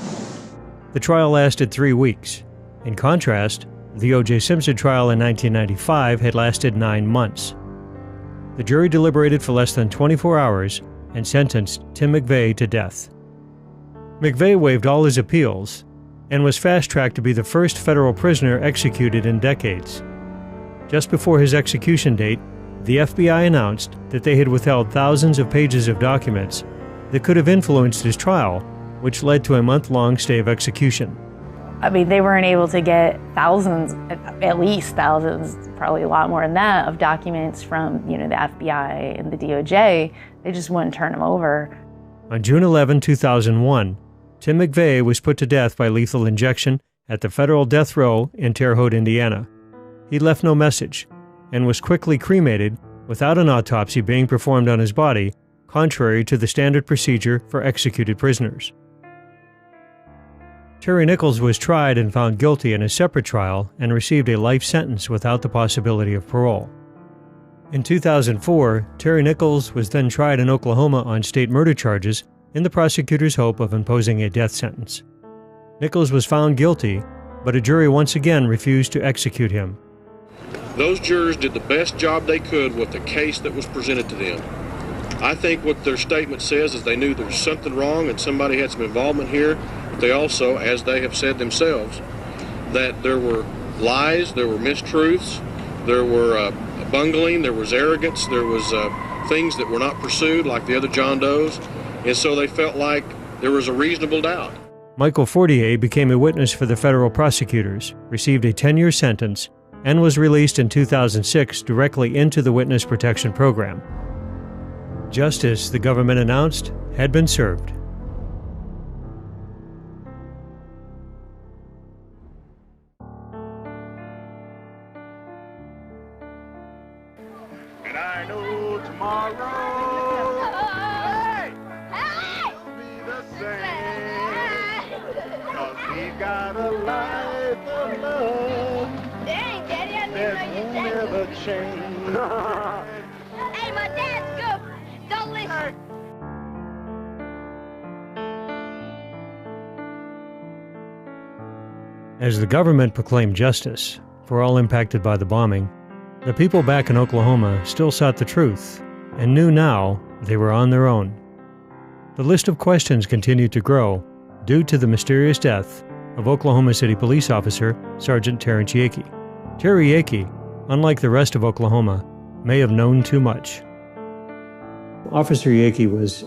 S3: The trial lasted 3 weeks. In contrast, the O.J. Simpson trial in 1995 had lasted 9 months. The jury deliberated for less than 24 hours and sentenced Tim McVeigh to death. McVeigh waived all his appeals and was fast-tracked to be the first federal prisoner executed in decades. Just before his execution date, the FBI announced that they had withheld thousands of pages of documents that could have influenced his trial, which led to a month-long stay of execution.
S7: I mean, they weren't able to get thousands, at least thousands, probably a lot more than that, of documents from, the FBI and the DOJ. They just wouldn't turn them over.
S3: On June 11, 2001, Tim McVeigh was put to death by lethal injection at the federal death row in Terre Haute, Indiana. He left no message and was quickly cremated without an autopsy being performed on his body, contrary to the standard procedure for executed prisoners. Terry Nichols was tried and found guilty in a separate trial and received a life sentence without the possibility of parole. In 2004, Terry Nichols was then tried in Oklahoma on state murder charges in the prosecutor's hope of imposing a death sentence. Nichols was found guilty, but a jury once again refused to execute him.
S11: Those jurors did the best job they could with the case that was presented to them. I think what their statement says is they knew there was something wrong and somebody had some involvement here, but they also, as they have said themselves, that there were lies, there were mistruths, there were bungling, there was arrogance, there was things that were not pursued like the other John Does, and so they felt like there was a reasonable doubt.
S3: Michael Fortier became a witness for the federal prosecutors, received a 10-year sentence, and was released in 2006 directly into the Witness Protection Program. Justice, the government announced, had been served.
S8: And I know tomorrow will be the same, 'cause we've got a life of love that won't ever change.
S9: Hey, my dad's good. Don't listen.
S3: As the government proclaimed justice for all impacted by the bombing, the people back in Oklahoma still sought the truth and knew now they were on their own. The list of questions continued to grow due to the mysterious death of Oklahoma City police officer Sergeant Terrence Yakey. Terry Yakey, unlike the rest of Oklahoma, may have known too much. Officer Yakey was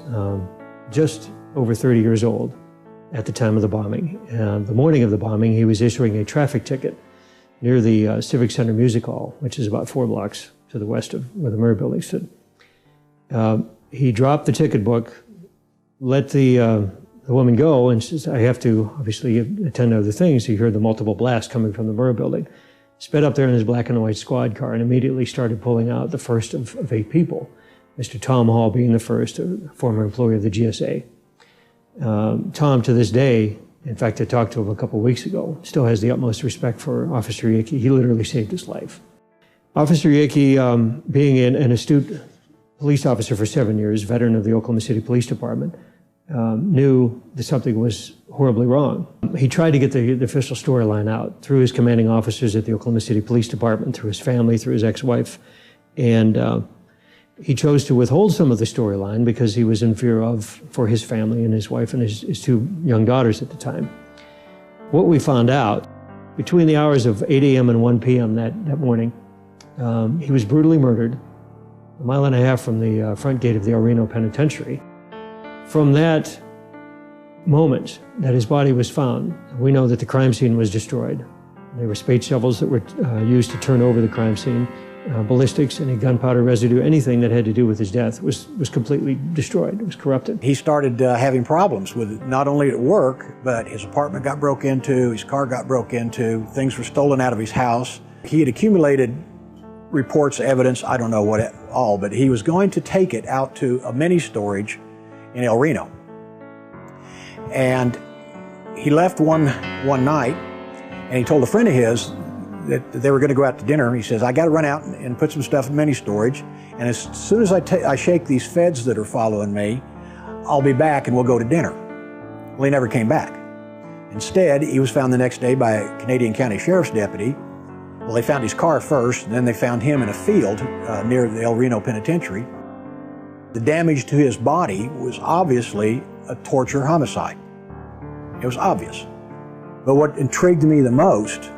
S3: just over 30 years old at the time of the bombing. The morning of the bombing, he was issuing a traffic ticket near the Civic Center Music Hall, which is about 4 blocks to the west of where the Murrah building stood. He dropped the ticket book, let the woman go, and says, I have to obviously attend to other things. He heard the multiple blasts coming from the Murrah building. Sped up there in his black and white squad car and immediately started pulling out the first of 8 people. Mr. Tom Hall being the first, a former employee of the GSA. Tom, to this day, in fact, I talked to him a couple weeks ago, still has the utmost respect for Officer Yakey. He literally saved his life. Officer Yakey, being an astute police officer for 7 years, veteran of the Oklahoma City Police Department, knew that something was horribly wrong. He tried to get the official storyline out through his commanding officers at the Oklahoma City Police Department, through his family, through his ex-wife, and he chose to withhold some of the storyline because he was in fear for his family and his wife and his 2 young daughters at the time. What we found out, between the hours of 8 a.m. and 1 p.m. that morning, he was brutally murdered 1.5 miles from the front gate of the El Reno Penitentiary. From that moment that his body was found, we know that the crime scene was destroyed. There were spade shovels that were used to turn over the crime scene. Ballistics, any gunpowder residue, anything that had to do with his death was completely destroyed. It was corrupted.
S10: He started having problems with it, not only at work, but his apartment got broke into, his car got broke into, things were stolen out of his house. He had accumulated reports, evidence, I don't know what all, but he was going to take it out to a mini storage in El Reno. And he left one night, and he told a friend of his that they were going to go out to dinner. He says, I got to run out and put some stuff in mini storage, and as soon as I shake these feds that are following me, I'll be back and we'll go to dinner. Well, he never came back. Instead, he was found the next day by a Canadian County Sheriff's deputy. Well, they found his car first, and then they found him in a field near the El Reno Penitentiary. The damage to his body was obviously a torture homicide. It was obvious. But what intrigued me the most,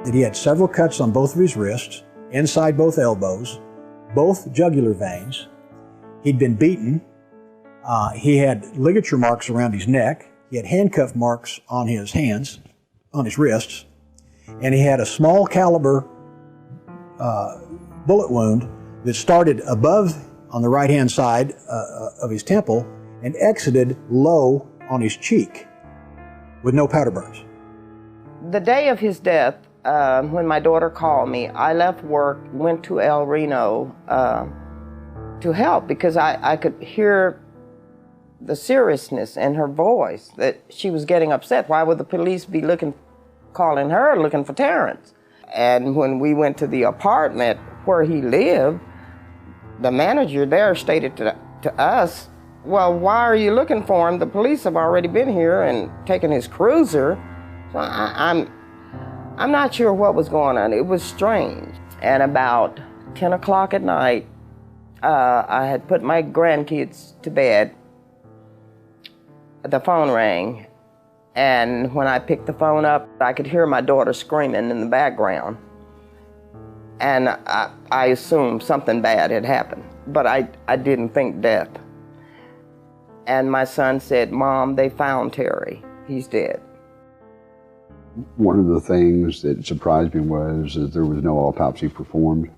S10: that he had several cuts on both of his wrists, inside both elbows, both jugular veins. He'd been beaten. He had ligature marks around his neck. He had handcuff marks on his hands, on his wrists. And he had a small caliber bullet wound that started above on the right-hand side of his temple and exited low on his cheek with no powder burns.
S12: The day of his death, when my daughter called me, I left work, went to El Reno to help because I could hear the seriousness in her voice, that she was getting upset. Why would the police be calling her looking for Terrence? And when we went to the apartment where he lived, the manager there stated to us, well, why are you looking for him? The police have already been here and taken his cruiser. So I'm not sure what was going on. It was strange. And about 10 o'clock at night, I had put my grandkids to bed. The phone rang, and when I picked the phone up, I could hear my daughter screaming in the background. And I assumed something bad had happened, but I didn't think death. And my son said, Mom, they found Terry. He's dead.
S6: One of the things that surprised me was that there was no autopsy performed.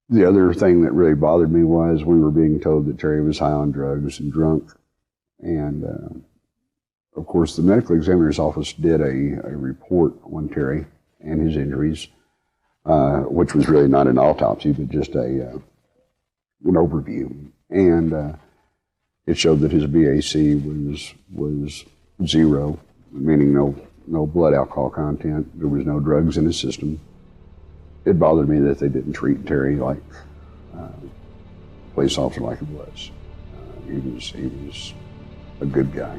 S6: The other thing that really bothered me was we were being told that Terry was high on drugs and drunk. And, of course, the medical examiner's office did a report on Terry and his injuries, which was really not an autopsy, but just an overview. And it showed that his BAC was 0, meaning no blood alcohol content. There was no drugs in his system. It bothered me that they didn't treat Terry like a police officer like he was. He was a good guy.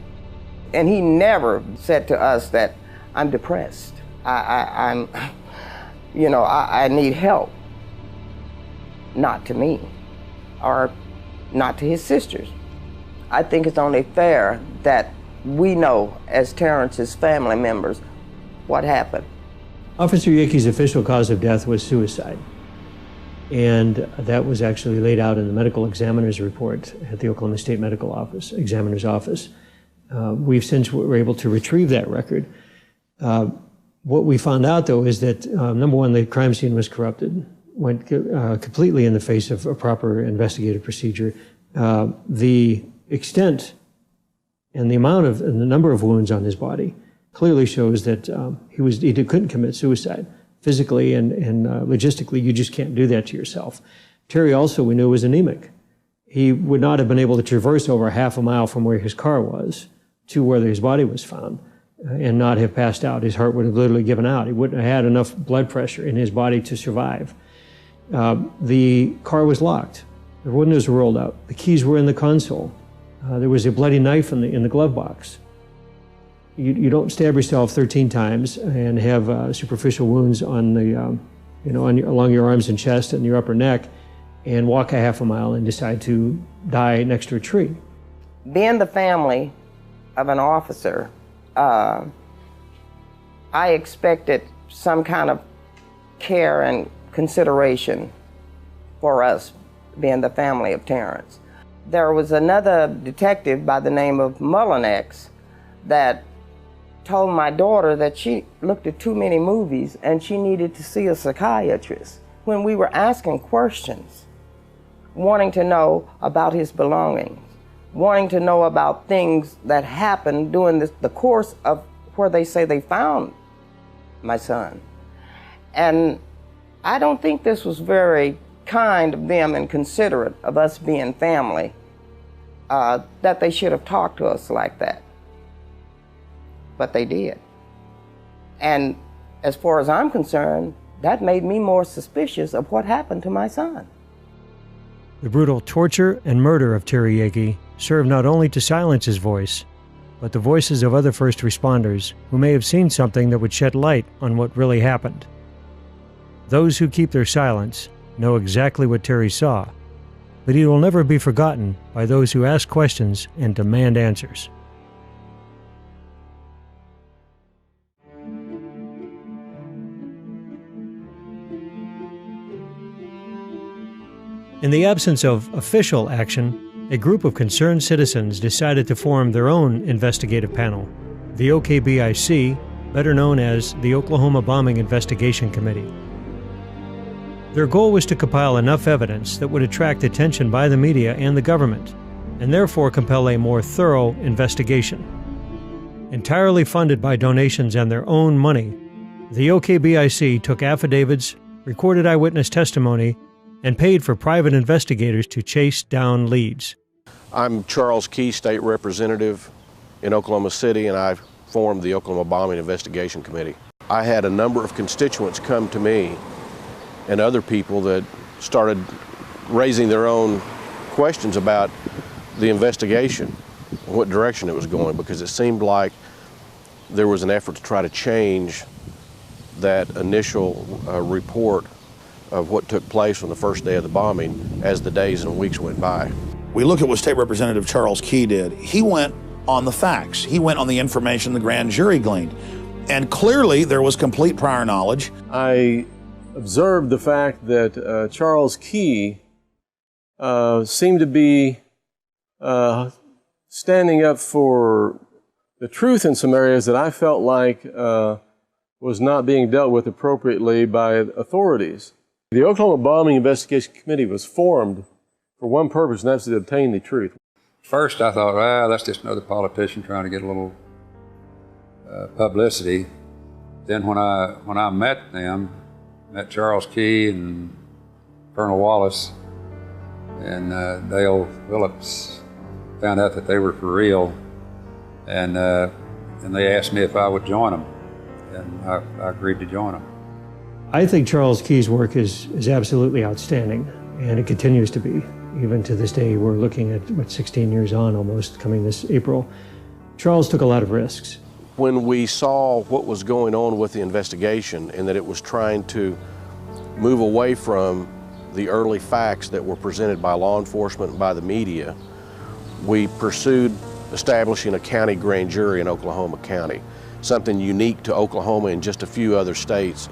S12: And he never said to us that I'm depressed. I need help. Not to me, or not to his sisters. I think it's only fair that we know, as Terrence's family members, what happened.
S3: Officer Yakee's official cause of death was suicide. And that was actually laid out in the medical examiner's report at the Oklahoma State Medical Office, Examiner's Office. We've since were able to retrieve that record. What we found out, though, is that, number one, the crime scene was corrupted, went completely in the face of a proper investigative procedure. The extent and the amount of, and the number of wounds on his body clearly shows that he couldn't commit suicide. Physically and logistically, you just can't do that to yourself. Terry also, we knew, was anemic. He would not have been able to traverse over half a mile from where his car was to where his body was found and not have passed out. His heart would have literally given out. He wouldn't have had enough blood pressure in his body to survive. The car was locked. The windows were rolled out. The keys were in the console. There was a bloody knife in the glove box. You don't stab yourself 13 times and have superficial wounds on the, along your arms and chest and your upper neck, and walk a half a mile and decide to die next to a tree.
S12: Being the family of an officer, I expected some kind of care and consideration for us, being the family of Terrence. There was another detective by the name of Mullinex that told my daughter that she looked at too many movies and she needed to see a psychiatrist. When we were asking questions, wanting to know about his belongings, wanting to know about things that happened during the course of where they say they found my son. And I don't think this was very kind of them and considerate of us being family, that they should have talked to us like that. But they did. And as far as I'm concerned, that made me more suspicious of what happened to my son.
S3: The brutal torture and murder of Terry Yakee served not only to silence his voice, but the voices of other first responders who may have seen something that would shed light on what really happened. Those who keep their silence know exactly what Terry saw, but he will never be forgotten by those who ask questions and demand answers. In the absence of official action, a group of concerned citizens decided to form their own investigative panel, the OKBIC, better known as the Oklahoma Bombing Investigation Committee. Their goal was to compile enough evidence that would attract attention by the media and the government, and therefore compel a more thorough investigation. Entirely funded by donations and their own money, The OKBIC took affidavits, recorded eyewitness testimony, and paid for private investigators to chase down leads.
S14: I'm Charles Key, State Representative in Oklahoma City, and I formed the Oklahoma Bombing Investigation Committee. I had a number of constituents come to me and other people that started raising their own questions about the investigation, what direction it was going, because it seemed like there was an effort to try to change that initial report of what took place on the first day of the bombing as the days and weeks went by.
S33: We look at what State Representative Charles Key did. He went on the facts. He went on the information the grand jury gleaned. And clearly there was complete prior knowledge.
S15: I observed the fact that Charles Key seemed to be standing up for the truth in some areas that I felt like was not being dealt with appropriately by authorities. The Oklahoma Bombing Investigation Committee was formed for one purpose, and that's to obtain the truth.
S16: First I thought, that's just another politician trying to get a little publicity. Then when I met Charles Key and Colonel Wallace and Dale Phillips, found out that they were for real, and they asked me if I would join them, and I agreed to join them.
S3: I think Charles Key's work is absolutely outstanding, and it continues to be. Even to this day, we're looking at, 16 years on almost, coming this April. Charles took a lot of risks.
S14: When we saw what was going on with the investigation and that it was trying to move away from the early facts that were presented by law enforcement and by the media, we pursued establishing a county grand jury in Oklahoma County, something unique to Oklahoma and just a few other states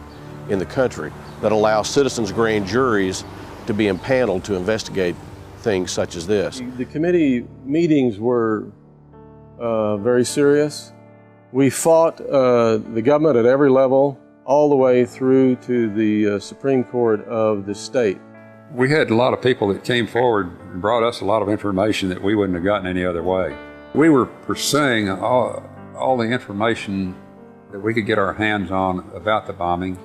S14: in the country that allows citizens' grand juries to be impaneled to investigate things such as this.
S15: The committee meetings were very serious. We fought the government at every level, all the way through to the Supreme Court of the state.
S16: We had a lot of people that came forward and brought us a lot of information that we wouldn't have gotten any other way. We were pursuing all the information that we could get our hands on about the bombing,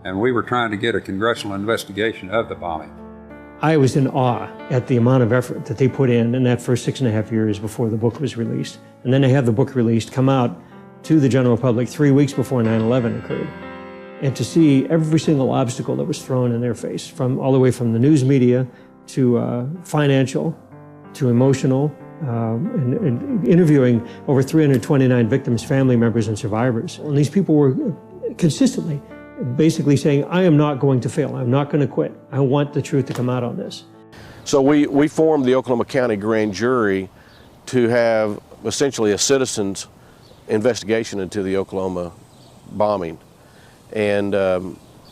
S16: and we were trying to get a congressional investigation of the bombing.
S3: I was in awe at the amount of effort that they put in that first 6.5 years before the book was released. And then to have the book released, come out to the general public 3 weeks before 9/11 occurred. And to see every single obstacle that was thrown in their face, from all the way from the news media to financial to emotional, and interviewing over 329 victims, family members, and survivors. And these people were consistently basically saying, I am not going to fail. I'm not going to quit. I want the truth to come out on this.
S14: So we formed the Oklahoma County Grand Jury to have essentially a citizen's investigation into the Oklahoma bombing. And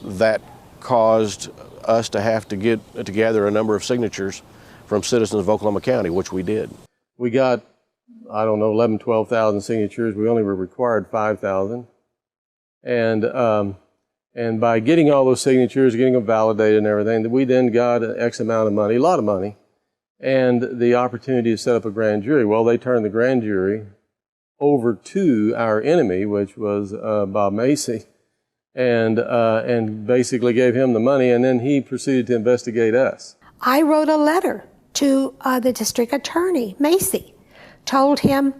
S14: that caused us to have to get together a number of signatures from citizens of Oklahoma County, which we did.
S15: We got, 11,000, 12,000 signatures. We only were required 5,000. And by getting all those signatures, getting them validated and everything, we then got an X amount of money, a lot of money, and the opportunity to set up a grand jury. Well, they turned the grand jury over to our enemy, which was Bob Macy, and basically gave him the money, and then he proceeded to investigate us.
S5: I wrote a letter to the district attorney, Macy, told him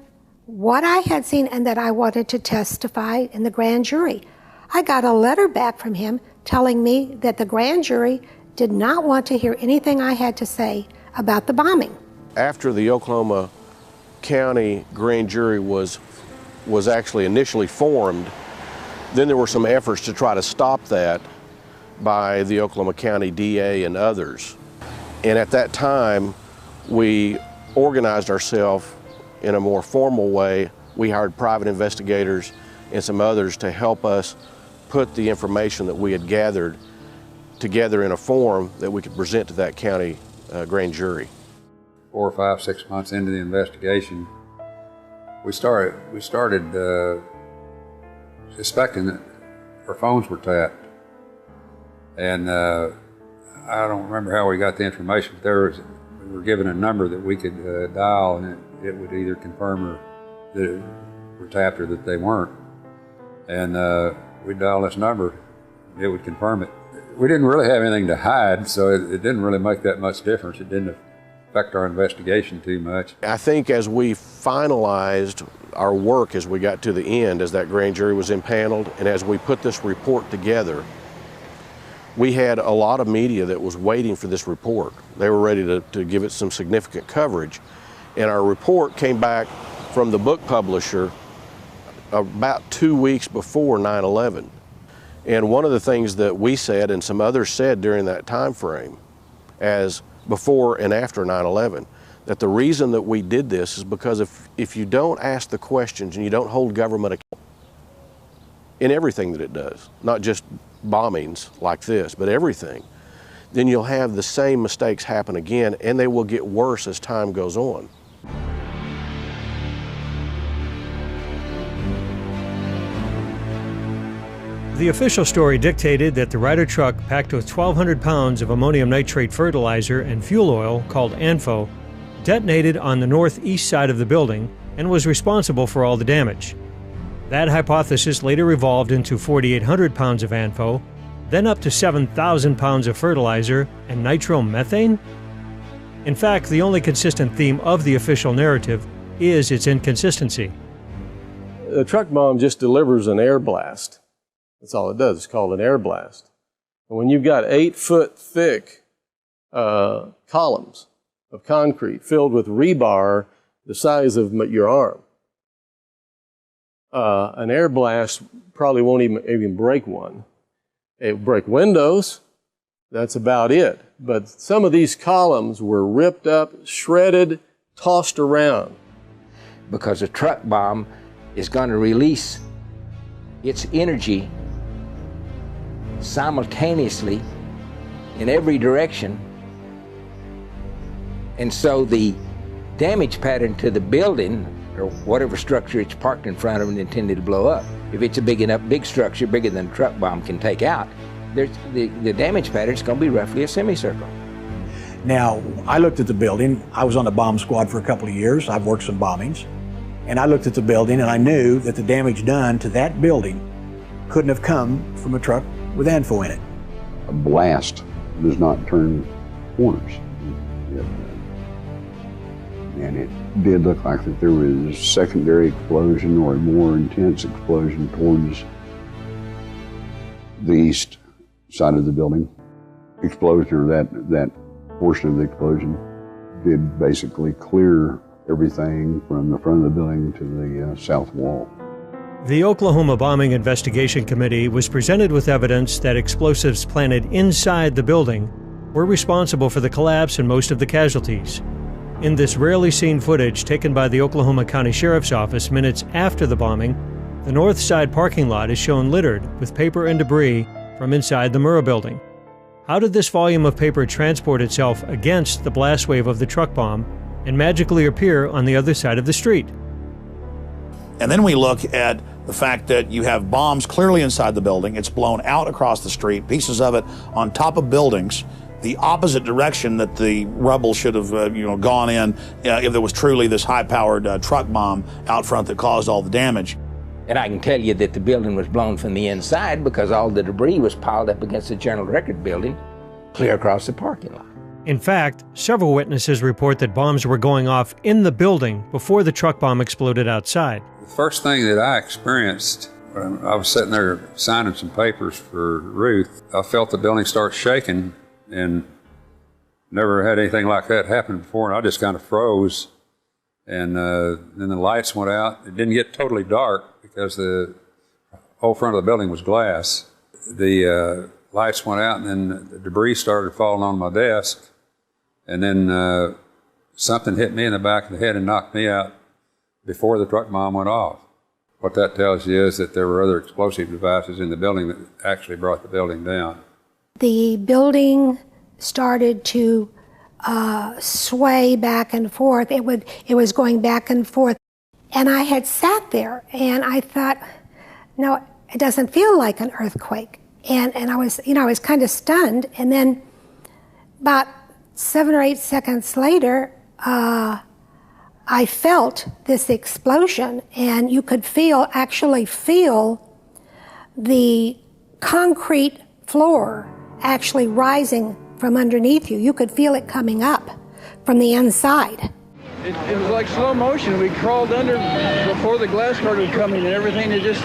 S5: what I had seen and that I wanted to testify in the grand jury. I got a letter back from him telling me that the grand jury did not want to hear anything I had to say about the bombing.
S14: After the Oklahoma County Grand Jury was actually initially formed, then there were some efforts to try to stop that by the Oklahoma County DA and others. And at that time, we organized ourselves in a more formal way. We hired private investigators and some others to help us put the information that we had gathered together in a form that we could present to that county grand jury.
S16: 4 or 5, 6 months into the investigation, we started suspecting that our phones were tapped. And I don't remember how we got the information, but we were given a number that we could dial, and it would either confirm or that it were tapped or that they weren't. And we'd dial this number, it would confirm it. We didn't really have anything to hide, so it didn't really make that much difference. It didn't affect our investigation too much.
S14: I think as we finalized our work, as we got to the end, as that grand jury was impaneled, and as we put this report together, we had a lot of media that was waiting for this report. They were ready to give it some significant coverage. And our report came back from the book publisher about 2 weeks before 9/11. And one of the things that we said and some others said during that time frame, as before and after 9/11, that the reason that we did this is because if you don't ask the questions and you don't hold government accountable in everything that it does, not just bombings like this, but everything, then you'll have the same mistakes happen again, and they will get worse as time goes on.
S3: The official story dictated that the Ryder truck packed with 1,200 pounds of ammonium nitrate fertilizer and fuel oil, called ANFO, detonated on the northeast side of the building and was responsible for all the damage. That hypothesis later evolved into 4,800 pounds of ANFO, then up to 7,000 pounds of fertilizer and nitromethane? In fact, the only consistent theme of the official narrative is its inconsistency.
S15: The truck bomb just delivers an air blast. That's all it does. It's called an air blast. And when you've got 8-foot thick columns of concrete filled with rebar the size of your arm, an air blast probably won't even break one. It will break windows. That's about it. But some of these columns were ripped up, shredded, tossed around.
S4: Because a truck bomb is going to release its energy simultaneously in every direction. And so the damage pattern to the building or whatever structure it's parked in front of and intended to blow up, if it's a big structure, bigger than a truck bomb can take out, the damage pattern is going to be roughly a semicircle.
S10: Now, I looked at the building. I was on the bomb squad for a couple of years. I've worked some bombings. And I looked at the building and I knew that the damage done to that building couldn't have come from a truck with ANFO in it.
S6: A blast does not turn corners. And it did look like that there was a secondary explosion or a more intense explosion towards the east side of the building. Explosion, or that portion of the explosion, did basically clear everything from the front of the building to the south wall.
S3: The Oklahoma Bombing Investigation Committee was presented with evidence that explosives planted inside the building were responsible for the collapse and most of the casualties. In this rarely seen footage taken by the Oklahoma County Sheriff's Office minutes after the bombing, the north side parking lot is shown littered with paper and debris from inside the Murrah building. How did this volume of paper transport itself against the blast wave of the truck bomb and magically appear on the other side of the street?
S33: And then we look at the fact that you have bombs clearly inside the building. It's blown out across the street, pieces of it on top of buildings, the opposite direction that the rubble should have gone in if there was truly this high-powered truck bomb out front that caused all the damage.
S4: And I can tell you that the building was blown from the inside because all the debris was piled up against the General Record building, clear across the parking lot.
S3: In fact, several witnesses report that bombs were going off in the building before the truck bomb exploded outside.
S16: The first thing that I experienced when I was sitting there signing some papers for Ruth, I felt the building start shaking, and never had anything like that happen before, and I just kind of froze. And then the lights went out. It didn't get totally dark because the whole front of the building was glass. The lights went out, and then the debris started falling on my desk. And then something hit me in the back of the head and knocked me out before the truck bomb went off. What that tells you is that there were other explosive devices in the building that actually brought the building down.
S5: The building started to sway back and forth. It was going back and forth. And I had sat there and I thought, no, it doesn't feel like an earthquake. And I was kind of stunned. And then about 7 or 8 seconds later, I felt this explosion, and you could actually feel the concrete floor actually rising from underneath you. You could feel it coming up from the inside.
S17: It was like slow motion. We crawled under before the glass started coming, and everything it just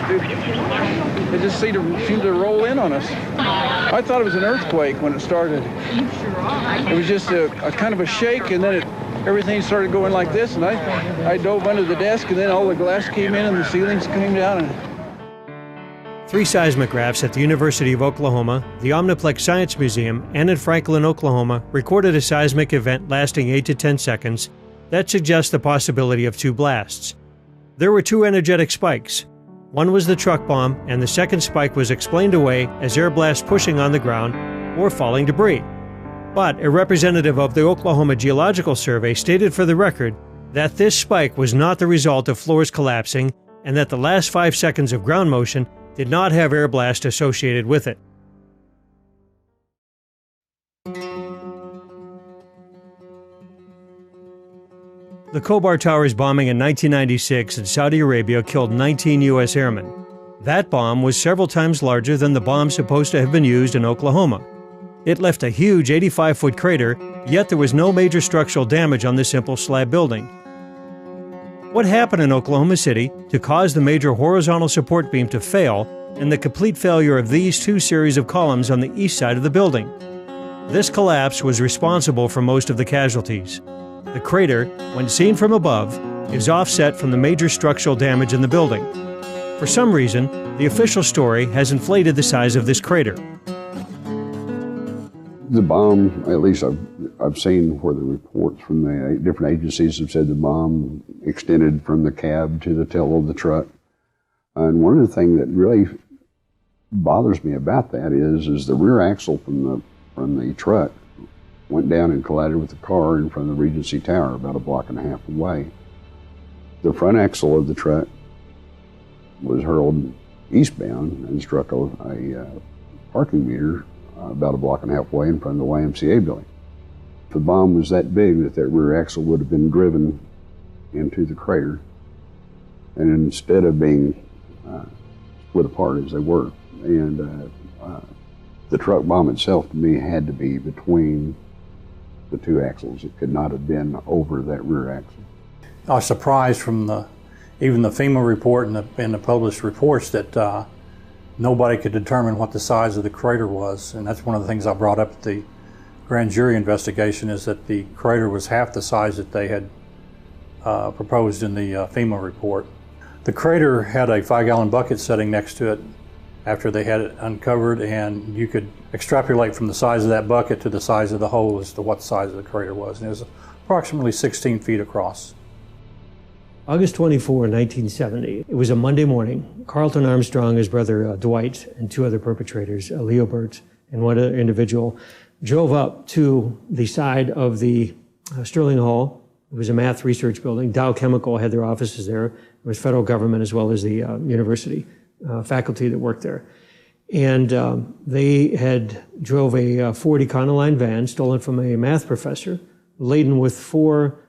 S17: seemed to roll in on us. I thought it was an earthquake when it started. It was just a kind of a shake, and then everything started going like this, and I dove under the desk, and then all the glass came in and the ceilings came down.
S3: 3 seismographs at the University of Oklahoma, the Omniplex Science Museum, and in Franklin, Oklahoma, recorded a seismic event lasting 8 to 10 seconds that suggests the possibility of 2 blasts. There were 2 energetic spikes. One was the truck bomb, and the second spike was explained away as air blast pushing on the ground or falling debris. But a representative of the Oklahoma Geological Survey stated for the record that this spike was not the result of floors collapsing and that the last 5 seconds of ground motion did not have air blast associated with it. The Khobar Towers bombing in 1996 in Saudi Arabia killed 19 U.S. airmen. That bomb was several times larger than the bomb supposed to have been used in Oklahoma. It left a huge 85-foot crater, yet there was no major structural damage on the simple slab building. What happened in Oklahoma City to cause the major horizontal support beam to fail and the complete failure of these 2 series of columns on the east side of the building? This collapse was responsible for most of the casualties. The crater, when seen from above, is offset from the major structural damage in the building. For some reason, the official story has inflated the size of this crater.
S6: The bomb, at least I've seen where the reports from the different agencies have said the bomb extended from the cab to the tail of the truck. And one of the things that really bothers me about that is the rear axle from the truck went down and collided with the car in front of the Regency Tower about a block and a half away. The front axle of the truck was hurled eastbound and struck a parking meter about a block and a half away in front of the YMCA building. If the bomb was that big, that rear axle would have been driven into the crater, and instead of being split apart as they were. And the truck bomb itself, to me, had to be between the 2 axles. It could not have been over that rear axle.
S10: I was surprised from even the FEMA report and the published reports that nobody could determine what the size of the crater was. And that's one of the things I brought up at the grand jury investigation, is that the crater was half the size that they had proposed in the FEMA report. The crater had a 5-gallon bucket sitting next to it after they had it uncovered, and you could extrapolate from the size of that bucket to the size of the hole as to what size of the crater was. And it was approximately 16 feet across.
S3: August 24, 1970. It was a Monday morning. Carlton Armstrong, his brother Dwight, and 2 other perpetrators, Leo Burt and one other individual, drove up to the side of the Sterling Hall. It was a math research building. Dow Chemical had their offices there. There was federal government as well as the university faculty that worked there. And they had drove a Ford Econoline van stolen from a math professor, laden with 4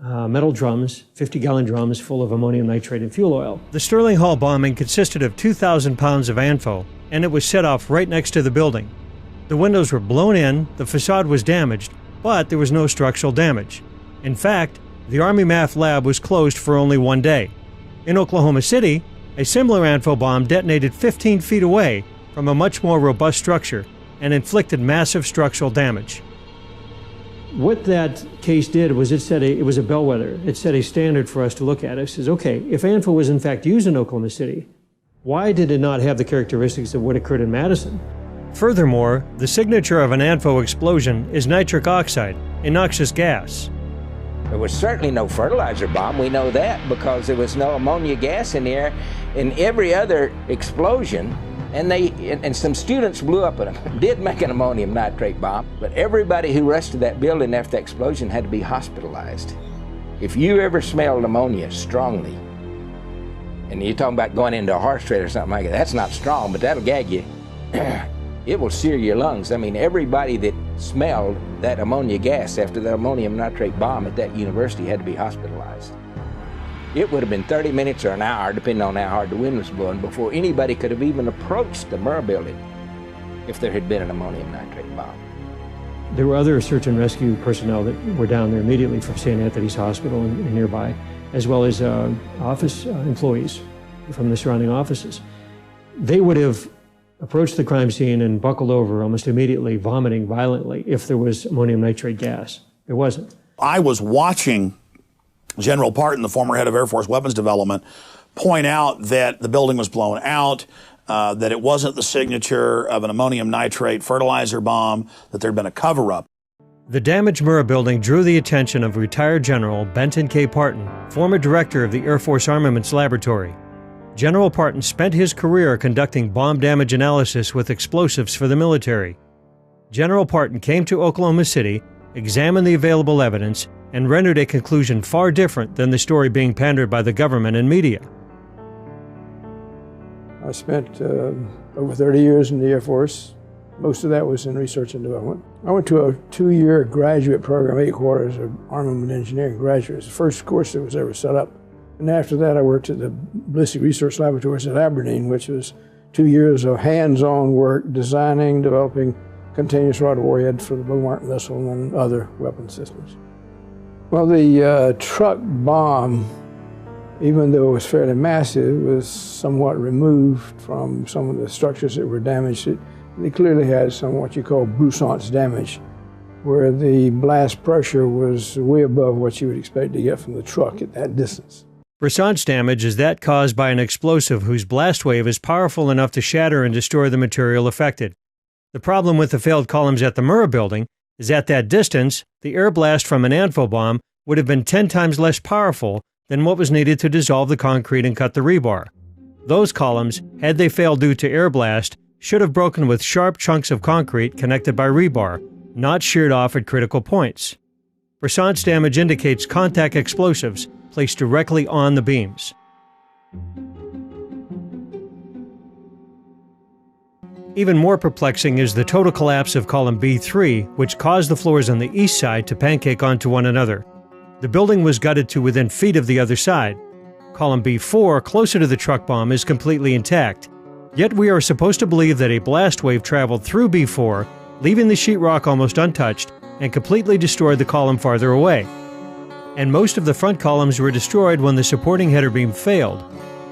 S3: metal drums, 50-gallon drums full of ammonium nitrate and fuel oil. The Sterling Hall bombing consisted of 2,000 pounds of ANFO, and it was set off right next to the building. The windows were blown in, the facade was damaged, but there was no structural damage. In fact, the Army Math Lab was closed for only 1 day. In Oklahoma City, a similar ANFO bomb detonated 15 feet away from a much more robust structure and inflicted massive structural damage. What that case did was it was a bellwether. It set a standard for us to look at. It says, okay, if ANFO was in fact used in Oklahoma City, why did it not have the characteristics of what occurred in Madison? Furthermore, the signature of an ANFO explosion is nitric oxide, a noxious gas.
S4: There was certainly no fertilizer bomb. We know that because there was no ammonia gas in the air. In every other explosion, and some students blew up did make an ammonium nitrate bomb, but everybody who rushed to that building after the explosion had to be hospitalized. If you ever smelled ammonia strongly, and you're talking about going into a horse trade or something like that, that's not strong, but that'll gag you. It will sear your lungs. I mean, everybody that smelled that ammonia gas after the ammonium nitrate bomb at that university had to be hospitalized. It would have been 30 minutes or an hour, depending on how hard the wind was blowing, before anybody could have even approached the Murrah building if there had been an ammonium nitrate bomb.
S3: There were other search and rescue personnel that were down there immediately from St. Anthony's Hospital and nearby, as well as office employees from the surrounding offices. They would have approached the crime scene and buckled over almost immediately, vomiting violently, if there was ammonium nitrate gas. There wasn't.
S33: I was watching General Parton, the former head of Air Force Weapons Development, point out that the building was blown out, that it wasn't the signature of an ammonium nitrate fertilizer bomb, that there'd been a cover-up.
S3: The damaged Murrah building drew the attention of retired General Benton K. Parton, former director of the Air Force Armaments Laboratory. General Parton spent his career conducting bomb damage analysis with explosives for the military. General Parton came to Oklahoma City, examined the available evidence, and rendered a conclusion far different than the story being pandered by the government and media.
S17: I spent over 30 years in the Air Force. Most of that was in research and development. I went to a 2-year graduate program, 8 quarters of armament engineering graduates, the first course that was ever set up. And after that, I worked at the Ballistic Research Laboratories at Aberdeen, which was 2 years of hands-on work designing, developing continuous rod warhead for the Bomark missile and other weapon systems. Well, the truck bomb, even though it was fairly massive, was somewhat removed from some of the structures that were damaged. They clearly had some what you call Broussard's damage, where the blast pressure was way above what you would expect to get from the truck at that distance.
S3: Broussard's damage is that caused by an explosive whose blast wave is powerful enough to shatter and destroy the material affected. The problem with the failed columns at the Murrah building is at that distance, the air blast from an ANFO bomb would have been 10 times less powerful than what was needed to dissolve the concrete and cut the rebar. Those columns, had they failed due to air blast, should have broken with sharp chunks of concrete connected by rebar, not sheared off at critical points. Broussard's damage indicates contact explosives placed directly on the beams. Even more perplexing is the total collapse of column B3, which caused the floors on the east side to pancake onto one another. The building was gutted to within feet of the other side. Column B4, closer to the truck bomb, is completely intact. Yet we are supposed to believe that a blast wave traveled through B4, leaving the sheetrock almost untouched, and completely destroyed the column farther away. And most of the front columns were destroyed when the supporting header beam failed.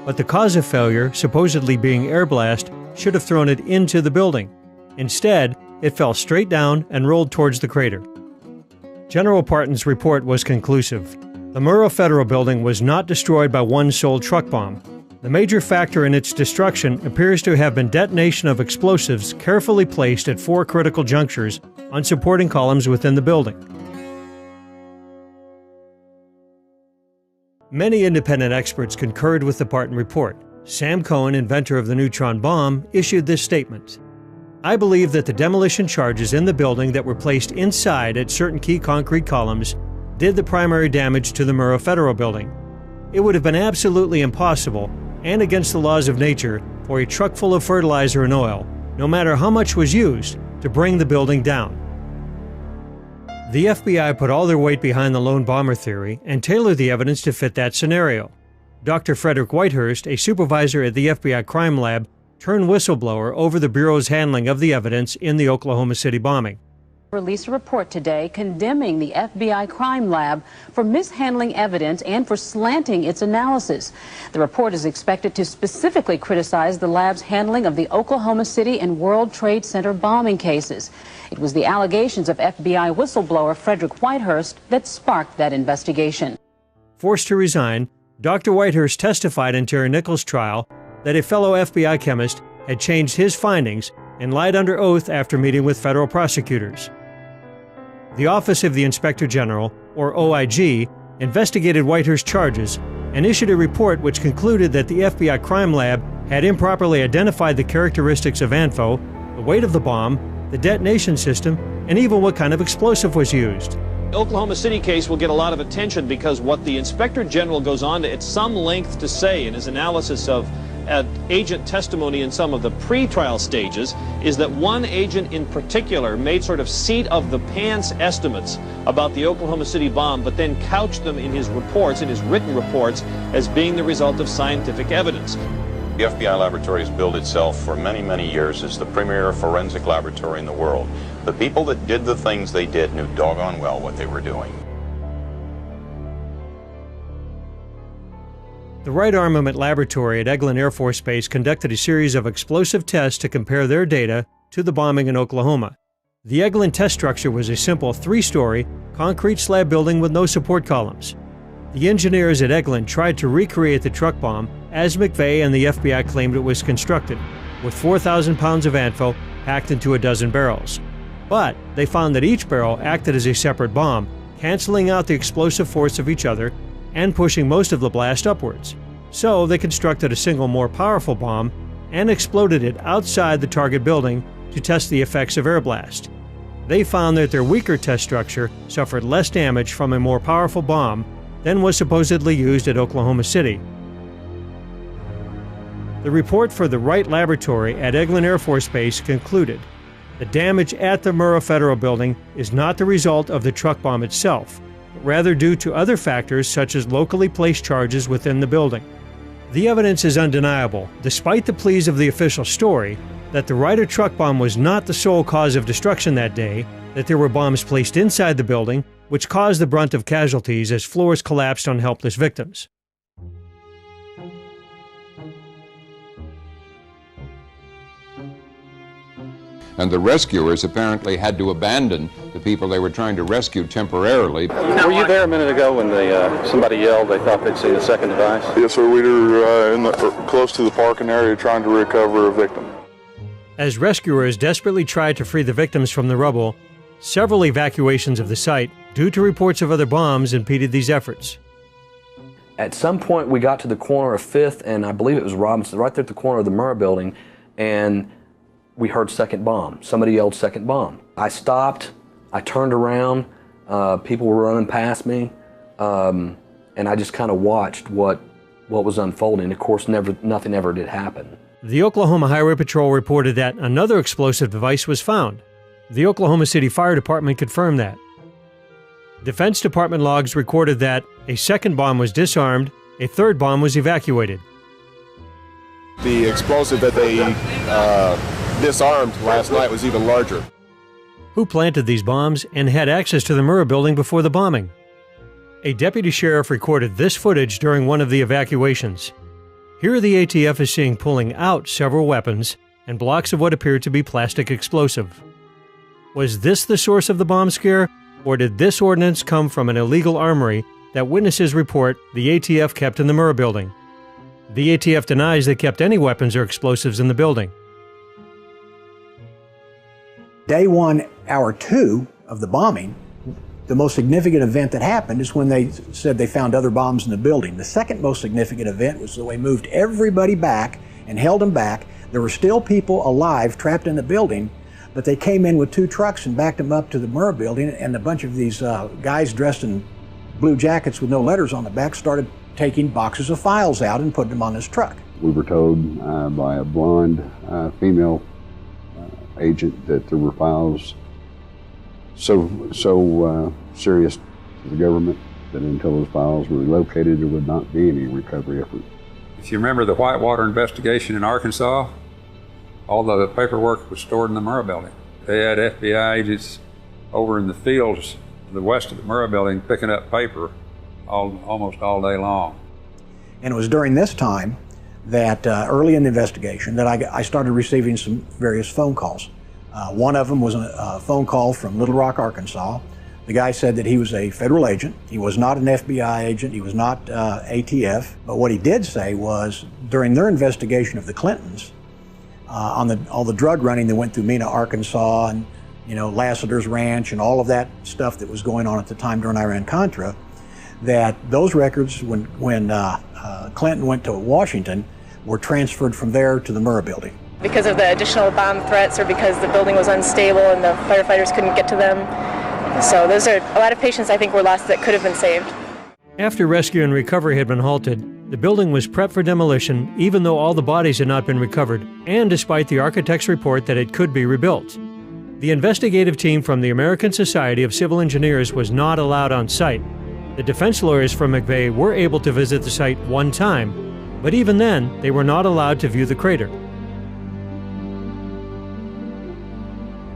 S3: But the cause of failure, supposedly being air blast, should have thrown it into the building. Instead, it fell straight down and rolled towards the crater. General Parton's report was conclusive. The Murrah Federal Building was not destroyed by one sole truck bomb. The major factor in its destruction appears to have been detonation of explosives carefully placed at 4 critical junctures on supporting columns within the building. Many independent experts concurred with the Parton report. Sam Cohen, inventor of the neutron bomb, issued this statement. I believe that the demolition charges in the building that were placed inside at certain key concrete columns did the primary damage to the Murrah Federal Building. It would have been absolutely impossible and against the laws of nature for a truck full of fertilizer and oil, no matter how much was used, to bring the building down. The FBI put all their weight behind the lone bomber theory and tailored the evidence to fit that scenario. Dr. Frederick Whitehurst, a supervisor at the FBI crime lab, turned whistleblower over the Bureau's handling of the evidence in the Oklahoma City bombing.
S18: Released a report today condemning the FBI crime lab for mishandling evidence and for slanting its analysis. The report is expected to specifically criticize the lab's handling of the Oklahoma City and World Trade Center bombing cases. It was the allegations of FBI whistleblower Frederick Whitehurst that sparked that investigation.
S3: Forced to resign, Dr. Whitehurst testified in Terry Nichols' trial that a fellow FBI chemist had changed his findings and lied under oath after meeting with federal prosecutors. The Office of the Inspector General, or OIG, investigated Whitehurst's charges and issued a report which concluded that the FBI crime lab had improperly identified the characteristics of ANFO, the weight of the bomb, the detonation system, and even what kind of explosive was used.
S19: The Oklahoma City case will get a lot of attention because what the Inspector General goes on to at some length to say in his analysis of at agent testimony in some of the pre-trial stages is that one agent in particular made sort of seat-of-the-pants estimates about the Oklahoma City bomb, but then couched them in his reports, in his written reports, as being the result of scientific evidence.
S2: The FBI laboratory has billed itself for many, many years as the premier forensic laboratory in the world. The people that did the things they did knew doggone well what they were doing.
S3: The Wright Armament Laboratory at Eglin Air Force Base conducted a series of explosive tests to compare their data to the bombing in Oklahoma. The Eglin test structure was a simple 3-story concrete slab building with no support columns. The engineers at Eglin tried to recreate the truck bomb as McVeigh and the FBI claimed it was constructed, with 4,000 pounds of ANFO packed into a dozen barrels. But they found that each barrel acted as a separate bomb, canceling out the explosive force of each other and pushing most of the blast upwards. So they constructed a single more powerful bomb and exploded it outside the target building to test the effects of air blast. They found that their weaker test structure suffered less damage from a more powerful bomb than was supposedly used at Oklahoma City. The report for the Wright Laboratory at Eglin Air Force Base concluded the damage at the Murrah Federal Building is not the result of the truck bomb itself, but rather due to other factors such as locally placed charges within the building. The evidence is undeniable, despite the pleas of the official story, that the Ryder truck bomb was not the sole cause of destruction that day, that there were bombs placed inside the building, which caused the brunt of casualties as floors collapsed on helpless victims.
S20: And the rescuers apparently had to abandon the people they were trying to rescue temporarily.
S21: Were you there a minute ago when somebody yelled they thought they'd seen a second device?
S22: Yes, sir. We were close to the parking area trying to recover a victim.
S3: As rescuers desperately tried to free the victims from the rubble, several evacuations of the site, due to reports of other bombs, impeded these efforts.
S23: At some point, we got to the corner of 5th, and I believe it was Robinson, right there at the corner of the Murrah building, and we heard second bomb. Somebody yelled second bomb. I stopped, I turned around, people were running past me, and I just kind of watched what was unfolding. Of course, nothing ever did happen.
S3: The Oklahoma Highway Patrol reported that another explosive device was found. The Oklahoma City Fire Department confirmed that. Defense Department logs recorded that a second bomb was disarmed, a third bomb was evacuated.
S25: The explosive that they disarmed last night was even larger.
S3: Who planted these bombs and had access to the Murrah building before the bombing? A deputy sheriff recorded this footage during one of the evacuations. Here the ATF is seen pulling out several weapons and blocks of what appeared to be plastic explosive. Was this the source of the bomb scare, or did this ordnance come from an illegal armory that witnesses report the ATF kept in the Murrah building? The ATF denies they kept any weapons or explosives in the building.
S10: Day 1, hour 2 of the bombing, the most significant event that happened is when they said they found other bombs in the building. The second most significant event was that they moved everybody back and held them back. There were still people alive trapped in the building, but they came in with 2 trucks and backed them up to the Murrah building, and a bunch of these guys dressed in blue jackets with no letters on the back started taking boxes of files out and putting them on this truck.
S6: We were told by a blonde female agent that there were files so serious to the government that until those files were located, there would not be any recovery effort.
S16: If you remember the Whitewater investigation in Arkansas, all the paperwork was stored in the Murrah building. They had FBI agents over in the fields to the west of the Murrah building picking up paper almost all day long.
S10: And it was during this time that early in the investigation that I started receiving some various phone calls. One of them was a phone call from Little Rock, Arkansas. The guy said that he was a federal agent. He was not an FBI agent. He was not ATF. But what he did say was during their investigation of the Clintons, on all the drug running that went through Mena, Arkansas, and Lassiter's Ranch and all of that stuff that was going on at the time during Iran-Contra, that those records, when Clinton went to Washington, were transferred from there to the Murrah building.
S26: Because of the additional bomb threats or because the building was unstable and the firefighters couldn't get to them. So those are a lot of patients I think were lost that could have been saved.
S3: After rescue and recovery had been halted, The building was prepped for demolition even though all the bodies had not been recovered, and despite the architect's report that it could be rebuilt. The investigative team from the American Society of Civil Engineers was not allowed on site. The defense lawyers from McVeigh were able to visit the site one time, but even then, they were not allowed to view the crater.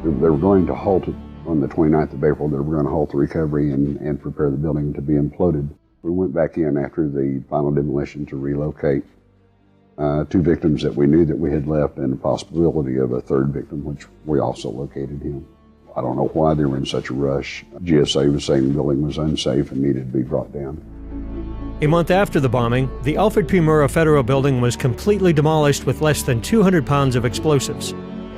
S6: They were going to halt it on the 29th of April. They were going to halt the recovery and prepare the building to be imploded. We went back in after the final demolition to relocate 2 victims that we knew that we had left, and the possibility of a 3rd victim, which we also located him. I don't know why they were in such a rush. GSA was saying the building was unsafe and needed to be brought down.
S3: A month after the bombing, the Alfred P. Murrah Federal Building was completely demolished with less than 200 pounds of explosives.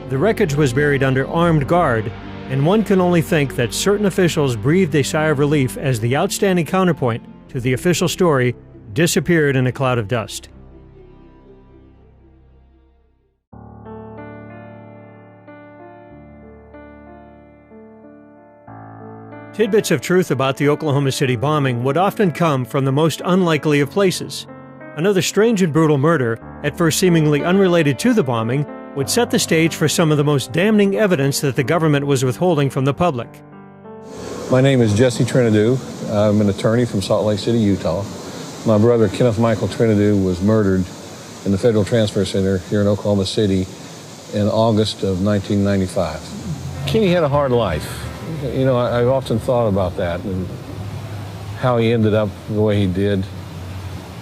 S3: The wreckage was buried under armed guard, and one can only think that certain officials breathed a sigh of relief as the outstanding counterpoint to the official story disappeared in a cloud of dust. Tidbits of truth about the Oklahoma City bombing would often come from the most unlikely of places. Another strange and brutal murder, at first seemingly unrelated to the bombing, would set the stage for some of the most damning evidence that the government was withholding from the public.
S15: My name is Jesse Trinidou. I'm an attorney from Salt Lake City, Utah. My brother, Kenneth Michael Trinidou, was murdered in the Federal Transfer Center here in Oklahoma City in August of 1995. Kenny had a hard life. You know, I've often thought about that and how he ended up the way he did.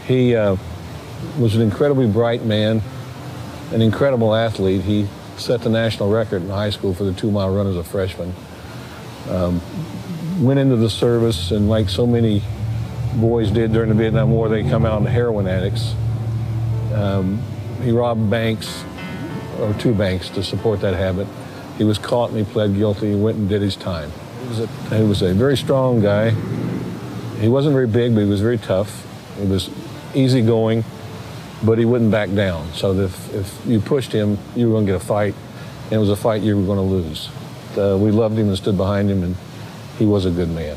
S15: He was an incredibly bright man, an incredible athlete. He set the national record in high school for the 2-mile run as a freshman. Went into the service, and like so many boys did during the Vietnam War, they come out heroin addicts. He robbed banks, or 2 banks, to support that habit. He was caught and he pled guilty. He went and did his time. He was a very strong guy. He wasn't very big, but he was very tough. He was easygoing, but he wouldn't back down. So that if you pushed him, you were going to get a fight, and it was a fight you were going to lose. We loved him and stood behind him, and he was a good man.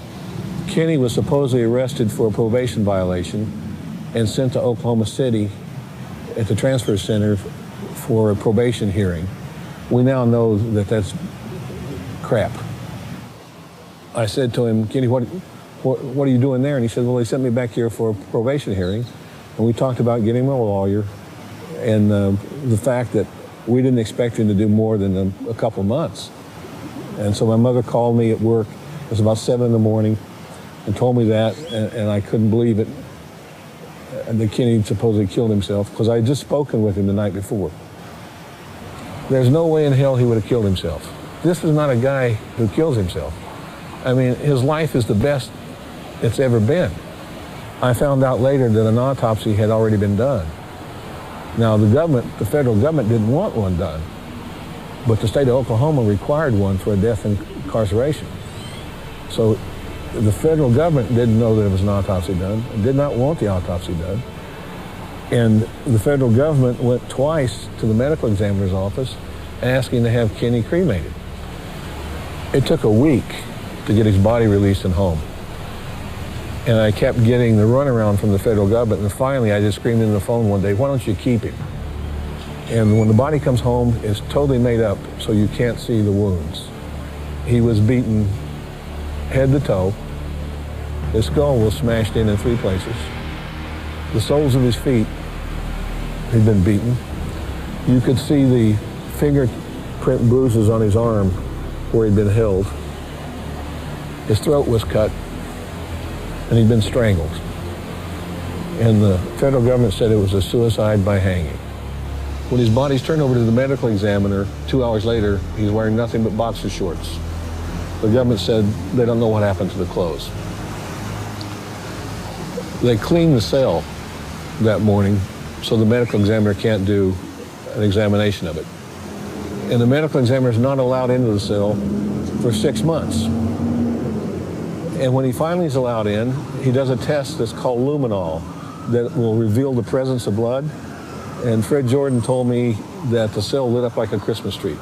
S15: Kenny was supposedly arrested for a probation violation and sent to Oklahoma City at the transfer center for a probation hearing. We now know that that's crap. I said to him, Kenny, what are you doing there? And he said, well, they sent me back here for a probation hearing, and we talked about getting him a lawyer, and the fact that we didn't expect him to do more than a couple months. And so my mother called me at work. It was about 7 in the morning, and told me that, and I couldn't believe it. And that Kenny supposedly killed himself, because I had just spoken with him the night before. There's no way in hell he would have killed himself. This is not a guy who kills himself. I mean, his life is the best it's ever been. I found out later that an autopsy had already been done. Now, the federal government didn't want one done, but the state of Oklahoma required one for a death and incarceration. So the federal government didn't know that there was an autopsy done, and did not want the autopsy done. And the federal government went twice to the medical examiner's office asking to have Kenny cremated. It took a week to get his body released and home. And I kept getting the runaround from the federal government, and finally I just screamed into the phone one day, why don't you keep him? And when the body comes home, it's totally made up, so you can't see the wounds. He was beaten head to toe. His skull was smashed in 3 places. The soles of his feet had been beaten. You could see the fingerprint bruises on his arm where he'd been held. His throat was cut, and he'd been strangled. And the federal government said it was a suicide by hanging. When his body's turned over to the medical examiner, 2 hours later, he's wearing nothing but boxer shorts. The government said they don't know what happened to the clothes. They cleaned the cell that morning, so the medical examiner can't do an examination of it. And the medical examiner is not allowed into the cell for 6 months. And when he finally is allowed in, he does a test that's called luminol that will reveal the presence of blood. And Fred Jordan told me that the cell lit up like a Christmas tree.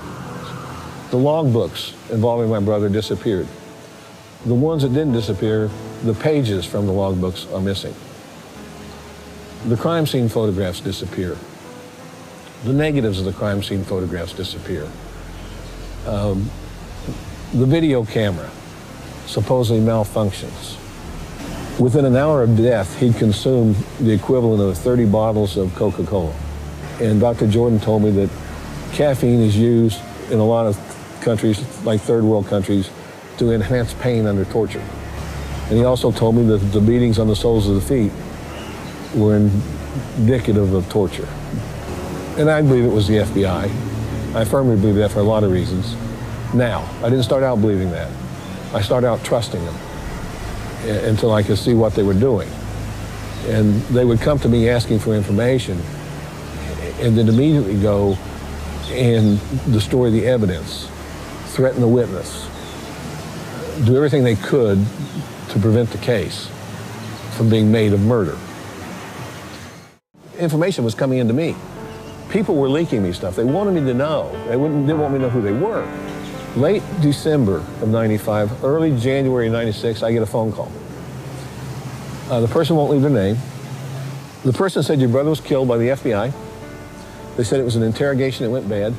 S15: The logbooks involving my brother disappeared. The ones that didn't disappear, the pages from the logbooks are missing. the crime scene photographs disappear. The negatives of the crime scene photographs disappear. The video camera supposedly malfunctions. Within an hour of death, he'd consumed the equivalent of 30 bottles of Coca-Cola. And Dr. Jordan told me that caffeine is used in a lot of countries, like third world countries, to enhance pain under torture. And he also told me that the beatings on the soles of the feet were indicative of torture. And I believe it was the FBI. I firmly believe that for a lot of reasons. Now, I didn't start out believing that. I started out trusting them until I could see what they were doing. And they would come to me asking for information and then immediately go and destroy the evidence, threaten the witness, do everything they could to prevent the case from being made of murder. Information was coming into me. People were leaking me stuff. They wanted me to know. They didn't want me to know who they were. Late December of 95, early January of 96, I get a phone call. The person won't leave their name. The person said your brother was killed by the FBI. They said it was an interrogation that went bad.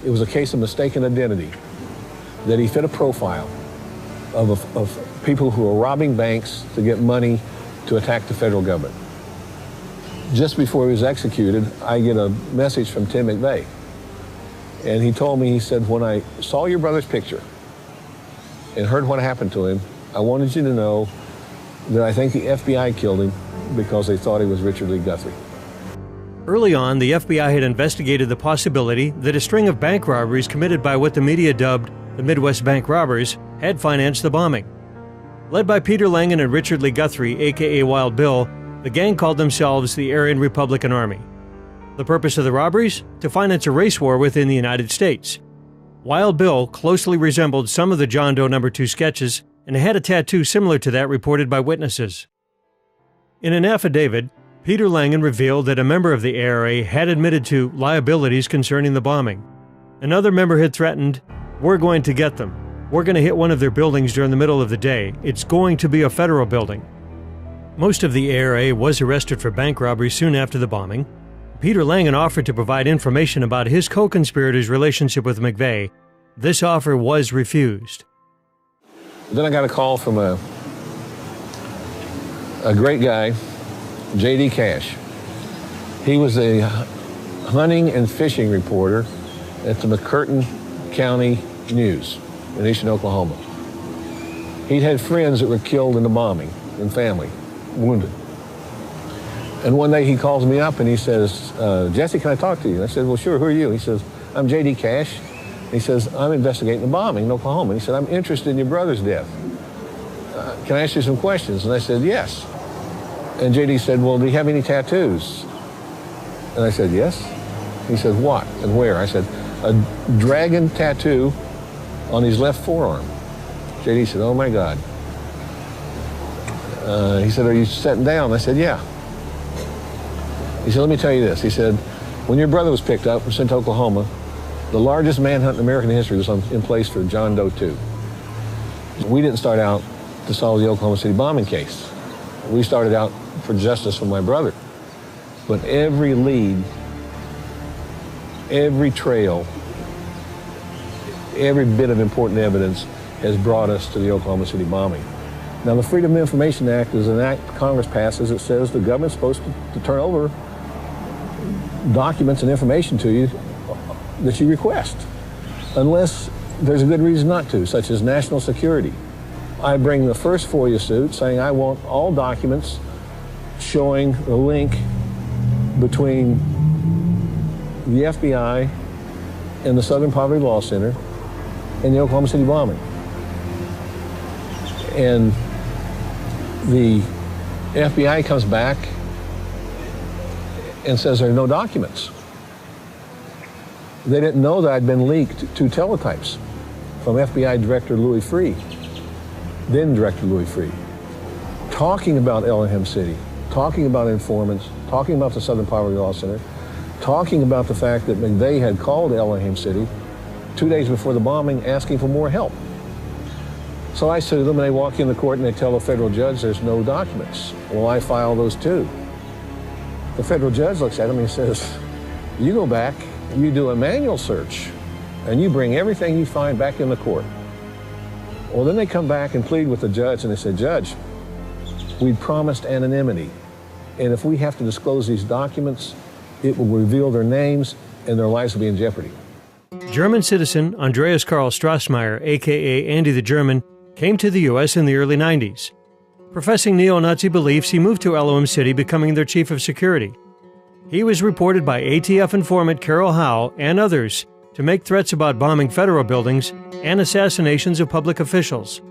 S15: It was a case of mistaken identity, that he fit a profile of people who were robbing banks to get money to attack the federal government. Just before he was executed, I get a message from Tim McVeigh. And he told me, he said, when I saw your brother's picture and heard what happened to him, I wanted you to know that I think the FBI killed him because they thought he was Richard Lee Guthrie.
S3: Early on, the FBI had investigated the possibility that a string of bank robberies committed by what the media dubbed the Midwest Bank Robbers had financed the bombing. Led by Peter Langen and Richard Lee Guthrie, a.k.a. Wild Bill, the gang called themselves the Aryan Republican Army. The purpose of the robberies? To finance a race war within the United States. Wild Bill closely resembled some of the John Doe No. 2 sketches and had a tattoo similar to that reported by witnesses. In an affidavit, Peter Langen revealed that a member of the ARA had admitted to liabilities concerning the bombing. Another member had threatened, "We're going to get them. We're going to hit one of their buildings during the middle of the day. It's going to be a federal building." Most of the ARA was arrested for bank robbery soon after the bombing. Peter Langen offered to provide information about his co-conspirators' relationship with McVeigh. This offer was refused.
S15: Then I got a call from a great guy, J.D. Cash. He was a hunting and fishing reporter at the McCurtain County News in eastern Oklahoma. He'd had friends that were killed in the bombing and family, wounded. And one day he calls me up and he says, "Jesse, can I talk to you?" And I said, "Well, sure, who are you?" He says, "I'm J.D. Cash." And he says, "I'm investigating the bombing in Oklahoma." And he said, "I'm interested in your brother's death. Can I ask you some questions?" And I said, "Yes." And J.D. said, "Well, do you have any tattoos?" And I said, "Yes." He said, "What and where?" I said, "A dragon tattoo on his left forearm." J.D. said, "Oh my God." He said, "Are you sitting down?" I said, "Yeah." He said, "Let me tell you this." He said, "When your brother was picked up and sent to Oklahoma, the largest manhunt in American history was in place for John Doe 2. We didn't start out to solve the Oklahoma City bombing case. We started out for justice for my brother. But every lead, every trail, every bit of important evidence has brought us to the Oklahoma City bombing." Now, the Freedom of Information Act is an act Congress passes that says the government's supposed to turn over documents and information to you that you request, unless there's a good reason not to, such as national security. I bring the first FOIA suit saying I want all documents showing a link between the FBI and the Southern Poverty Law Center and the Oklahoma City bombing. And the FBI comes back and says there are no documents. They didn't know that I'd been leaked 2 teletypes from FBI Director Louis Freeh, then Director Louis Freeh, talking about Elohim City, talking about informants, talking about the Southern Poverty Law Center, talking about the fact that McVeigh had called Elohim City 2 days before the bombing asking for more help. So I sue them, and they walk in the court and they tell the federal judge there's no documents. Well, I file those too. The federal judge looks at him and he says, you go back and you do a manual search and you bring everything you find back in the court. Well, then they come back and plead with the judge and they say, Judge, we promised anonymity. And if we have to disclose these documents, it will reveal their names and their lives will be in jeopardy.
S3: German citizen Andreas Karl Strassmeyer, a.k.a. Andy the German, came to the U.S. in the early 90s. Professing neo-Nazi beliefs, he moved to Elohim City, becoming their chief of security. He was reported by ATF informant Carol Howe and others to make threats about bombing federal buildings and assassinations of public officials.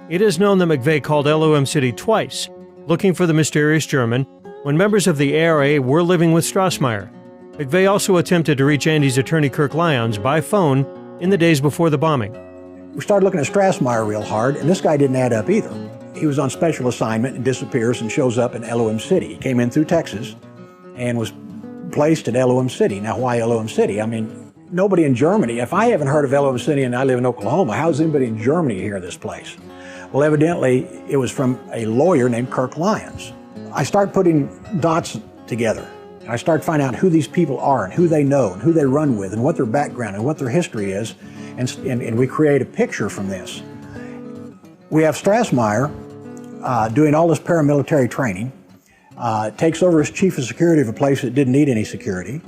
S3: It is known that McVeigh called Elohim City twice, looking for the mysterious German, when members of the ARA were living with Strassmeyer. McVeigh also attempted to reach Andy's attorney Kirk Lyons by phone in the days before the bombing.
S10: We started looking at Strassmeyer real hard, and this guy didn't add up either. He was on special assignment and disappears and shows up in Elohim City. He came in through Texas and was placed at Elohim City. Now, why Elohim City? I mean, nobody in Germany, if I haven't heard of Elohim City and I live in Oklahoma, how does anybody in Germany hear of this place? Well, evidently, it was from a lawyer named Kirk Lyons. I start putting dots together. I start finding out who these people are and who they know and who they run with and what their background and what their history is, and we create a picture from this. We have Strassmeyer doing all this paramilitary training, takes over as chief of security of a place that didn't need any security,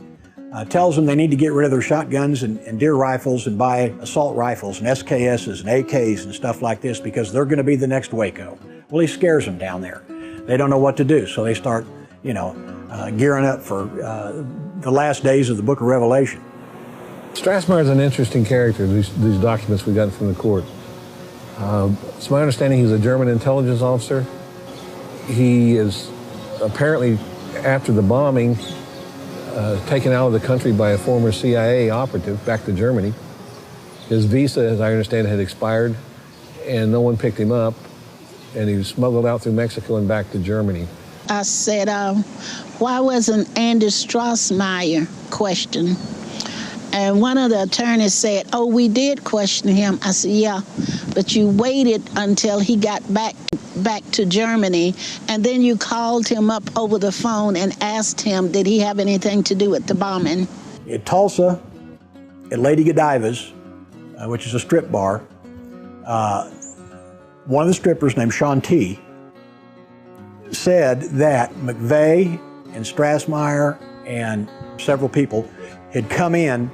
S10: tells them they need to get rid of their shotguns and deer rifles and buy assault rifles and SKSs and AKs and stuff like this because they're going to be the next Waco. Well, he scares them down there. They don't know what to do, so they start, gearing up for the last days of the book of Revelation.
S15: Strassmeyer is an interesting character, these documents we got from the court. It's my understanding he's a German intelligence officer. He is apparently, after the bombing, taken out of the country by a former CIA operative back to Germany. His visa, as I understand it, had expired, and no one picked him up, and he was smuggled out through Mexico and back to Germany.
S1: I said, why wasn't Andy Strassmeyer questioned? And one of the attorneys said, oh, we did question him. I said, yeah, but you waited until he got back to Germany, and then you called him up over the phone and asked him, did he have anything to do with the bombing?
S10: At Tulsa, at Lady Godiva's, which is a strip bar, one of the strippers named Shanti said that McVeigh and Strassmeyer and several people had come in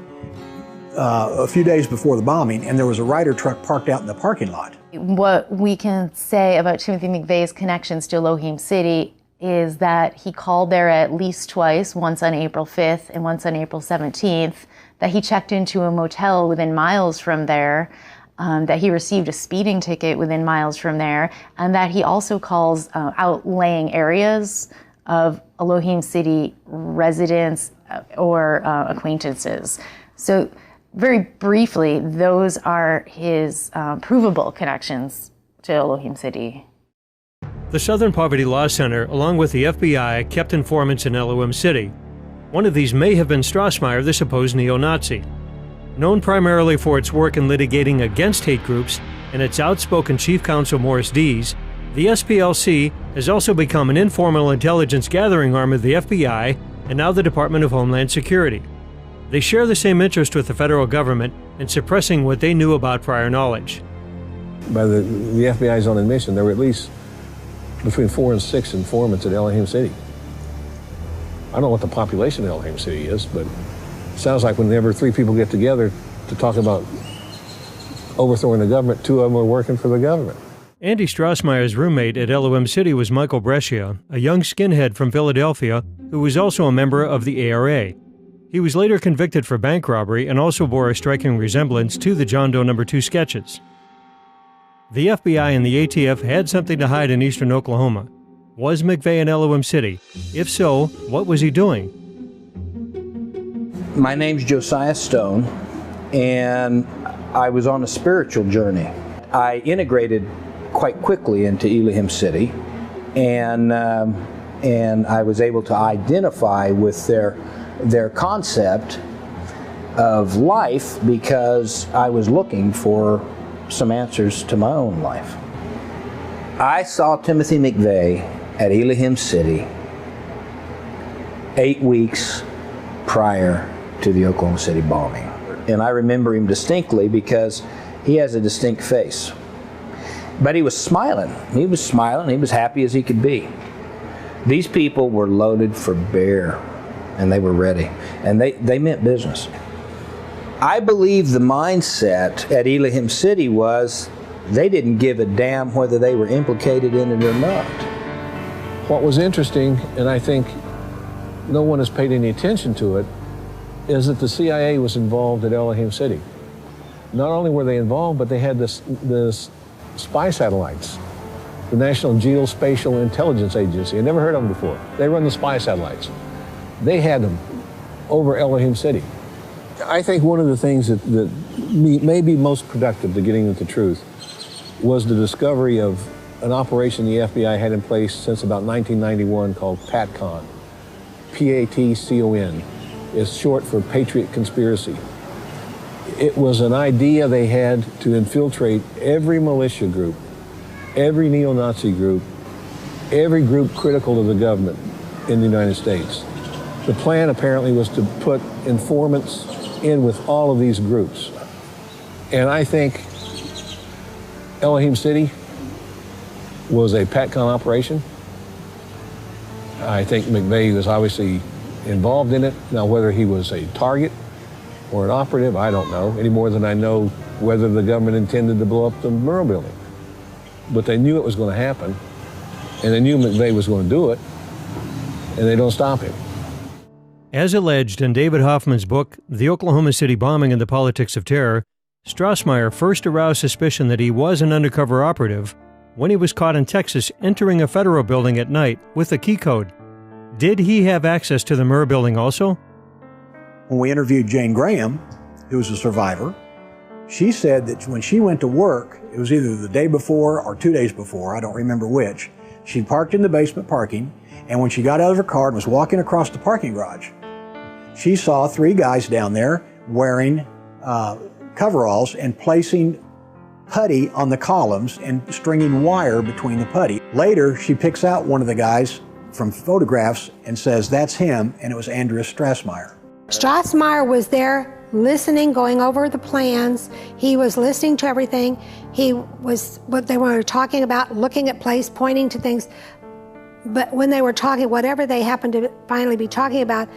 S10: a few days before the bombing, and there was a Ryder truck parked out in the parking lot.
S7: What we can say about Timothy McVeigh's connections to Elohim City is that he called there at least twice, once on April 5th and once on April 17th, that he checked into a motel within miles from there, that he received a speeding ticket within miles from there, and that he also calls outlying areas of Elohim City residents or acquaintances. So very briefly, those are his provable connections to Elohim City.
S3: The Southern Poverty Law Center, along with the FBI, kept informants in Elohim City. One of these may have been Strassmeyer, the supposed neo-Nazi. Known primarily for its work in litigating against hate groups and its outspoken chief counsel Morris Dees, the SPLC has also become an informal intelligence gathering arm of the FBI and now the Department of Homeland Security. They share the same interest with the federal government in suppressing what they knew about prior knowledge.
S15: By the FBI's own admission, there were at least between 4 and 6 informants at Elohim City. I don't know what the population of Elohim City is, but it sounds like whenever 3 people get together to talk about overthrowing the government, 2 of them are working for the government.
S3: Andy Strassmeyer's roommate at Elohim City was Michael Brescia, a young skinhead from Philadelphia who was also a member of the ARA. He was later convicted for bank robbery and also bore a striking resemblance to the John Doe No. 2 sketches. The FBI and the ATF had something to hide in eastern Oklahoma. Was McVeigh in Elohim City? If so, what was he doing?
S8: My name's Josiah Stone, and I was on a spiritual journey. I integrated quite quickly into Elohim City, and I was able to identify with their concept of life because I was looking for some answers to my own life. I saw Timothy McVeigh at Elohim City 8 weeks prior to the Oklahoma City bombing. And I remember him distinctly because he has a distinct face. But he was smiling. He was smiling. He was happy as he could be. These people were loaded for bear, and they were ready. And they meant business. I believe the mindset at Elohim City was they didn't give a damn whether they were implicated in it or not.
S5: What was interesting, and I think no one has paid any attention to it, is that the CIA was involved at Elohim City. Not only were they involved, but they had this spy satellites. The National Geospatial Intelligence Agency. I never heard of them before. They run the spy satellites. They had them over Elohim City. I think one of the things that may be most productive to getting at the truth was the discovery of an operation the FBI had in place since about 1991 called PATCON. P-A-T-C-O-N. It's short for Patriot Conspiracy. It was an idea they had to infiltrate every militia group, every neo-Nazi group, every group critical of the government in the United States. The plan apparently was to put informants in with all of these groups. And I think Elohim City was a PATCON operation. I think McVeigh was obviously involved in it. Now, whether he was a target or an operative, I don't know, any more than I know whether the government intended to blow up the Murrah building. But they knew it was going to happen, and they knew McVeigh was going to do it, and they don't stop him.
S3: As alleged in David Hoffman's book, The Oklahoma City Bombing and the Politics of Terror, Strassmeyer first aroused suspicion that he was an undercover operative when he was caught in Texas entering a federal building at night with a key code. Did he have access to the Murrah building also?
S10: When we interviewed Jane Graham, who was a survivor, she said that when she went to work, it was either the day before or 2 days before, I don't remember which, she parked in the basement parking, and when she got out of her car and was walking across the parking garage, she saw 3 guys down there wearing coveralls and placing putty on the columns and stringing wire between the putty. Later, she picks out one of the guys from photographs and says, that's him, and it was Andreas Strassmeyer.
S9: Strassmeyer was there listening, going over the plans. He was listening to everything. He was, what they were talking about, looking at place, pointing to things. But when they were talking, whatever they happened to finally be talking about,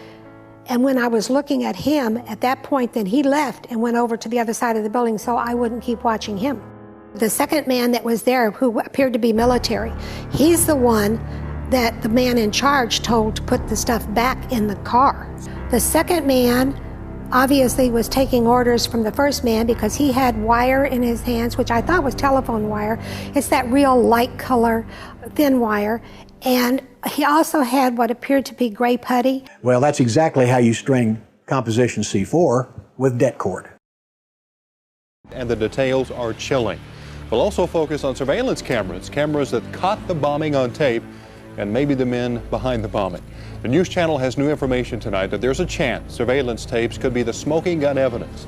S9: and when I was looking at him, at that point, then he left and went over to the other side of the building so I wouldn't keep watching him. The second man that was there, who appeared to be military, he's the one that the man in charge told to put the stuff back in the car. The second man obviously was taking orders from the first man because he had wire in his hands, which I thought was telephone wire. It's that real light color, thin wire. And he also had what appeared to be gray putty.
S10: Well, that's exactly how you string composition C4 with det cord.
S11: And the details are chilling. We'll also focus on surveillance cameras that caught the bombing on tape and maybe the men behind the bombing. The News Channel has new information tonight that there's a chance surveillance tapes could be the smoking gun evidence.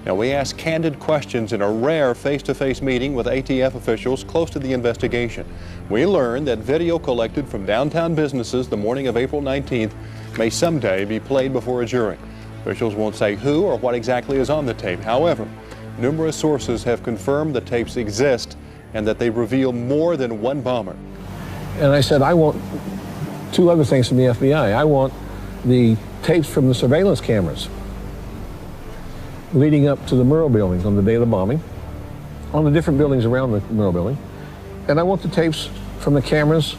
S11: Now, we asked candid questions in a rare face-to-face meeting with ATF officials close to the investigation. We learned that video collected from downtown businesses the morning of April 19th may someday be played before a jury. Officials won't say who or what exactly is on the tape. However, numerous sources have confirmed the tapes exist and that they reveal more than one bomber.
S5: And I said, I want 2 other things from the FBI. I want the tapes from the surveillance cameras leading up to the Murrah buildings on the day of the bombing, on the different buildings around the Murrah building. And I want the tapes from the cameras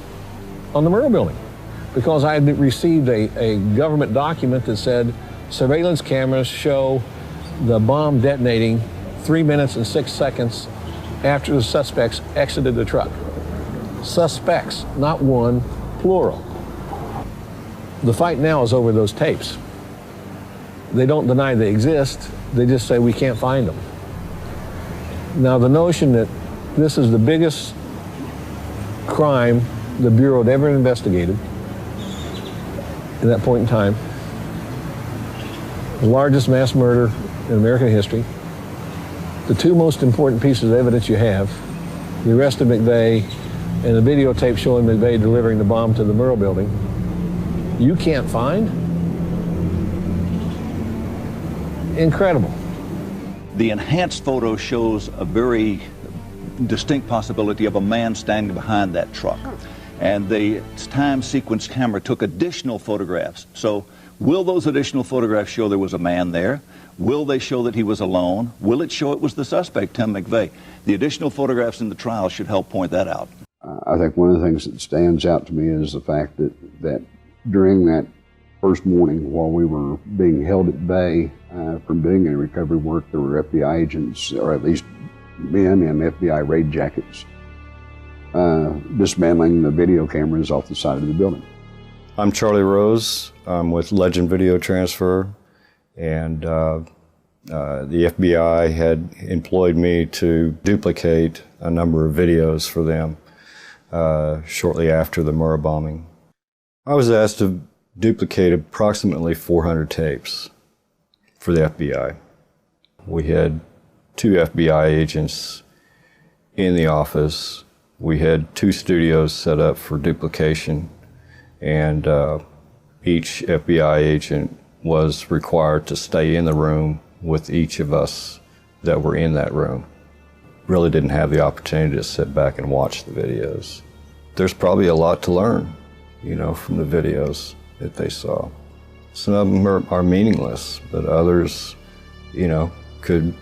S5: on the Murrah building, because I had received a government document that said surveillance cameras show the bomb detonating 3 minutes and 6 seconds after the suspects exited the truck. Suspects, not one, plural. The fight now is over those tapes. They don't deny they exist, they just say we can't find them. Now, the notion that this is the biggest crime the Bureau had ever investigated in that point in time, the largest mass murder in American history, the 2 most important pieces of evidence you have, the arrest of McVeigh and the videotape showing McVeigh delivering the bomb to the Murrah building, you can't find? Incredible.
S4: The enhanced photo shows a very distinct possibility of a man standing behind that truck. And the time sequence camera took additional photographs. So will those additional photographs show there was a man there? Will they show that he was alone? Will it show it was the suspect, Tim McVeigh? The additional photographs in the trial should help point that out.
S6: I think one of the things that stands out to me is the fact that during that first morning while we were being held at bay from doing any recovery work, there were FBI agents, or at least men in FBI raid jackets, dismantling the video cameras off the side of the building.
S12: I'm Charlie Rose. I'm with Legend Video Transfer, and the FBI had employed me to duplicate a number of videos for them shortly after the Murrah bombing. I was asked to duplicate approximately 400 tapes for the FBI. We had 2 FBI agents in the office. We had 2 studios set up for duplication, and each FBI agent was required to stay in the room with each of us that were in that room. Really didn't have the opportunity to sit back and watch the videos. There's probably a lot to learn, you know, from the videos that they saw. Some of them are meaningless, but others, you know, could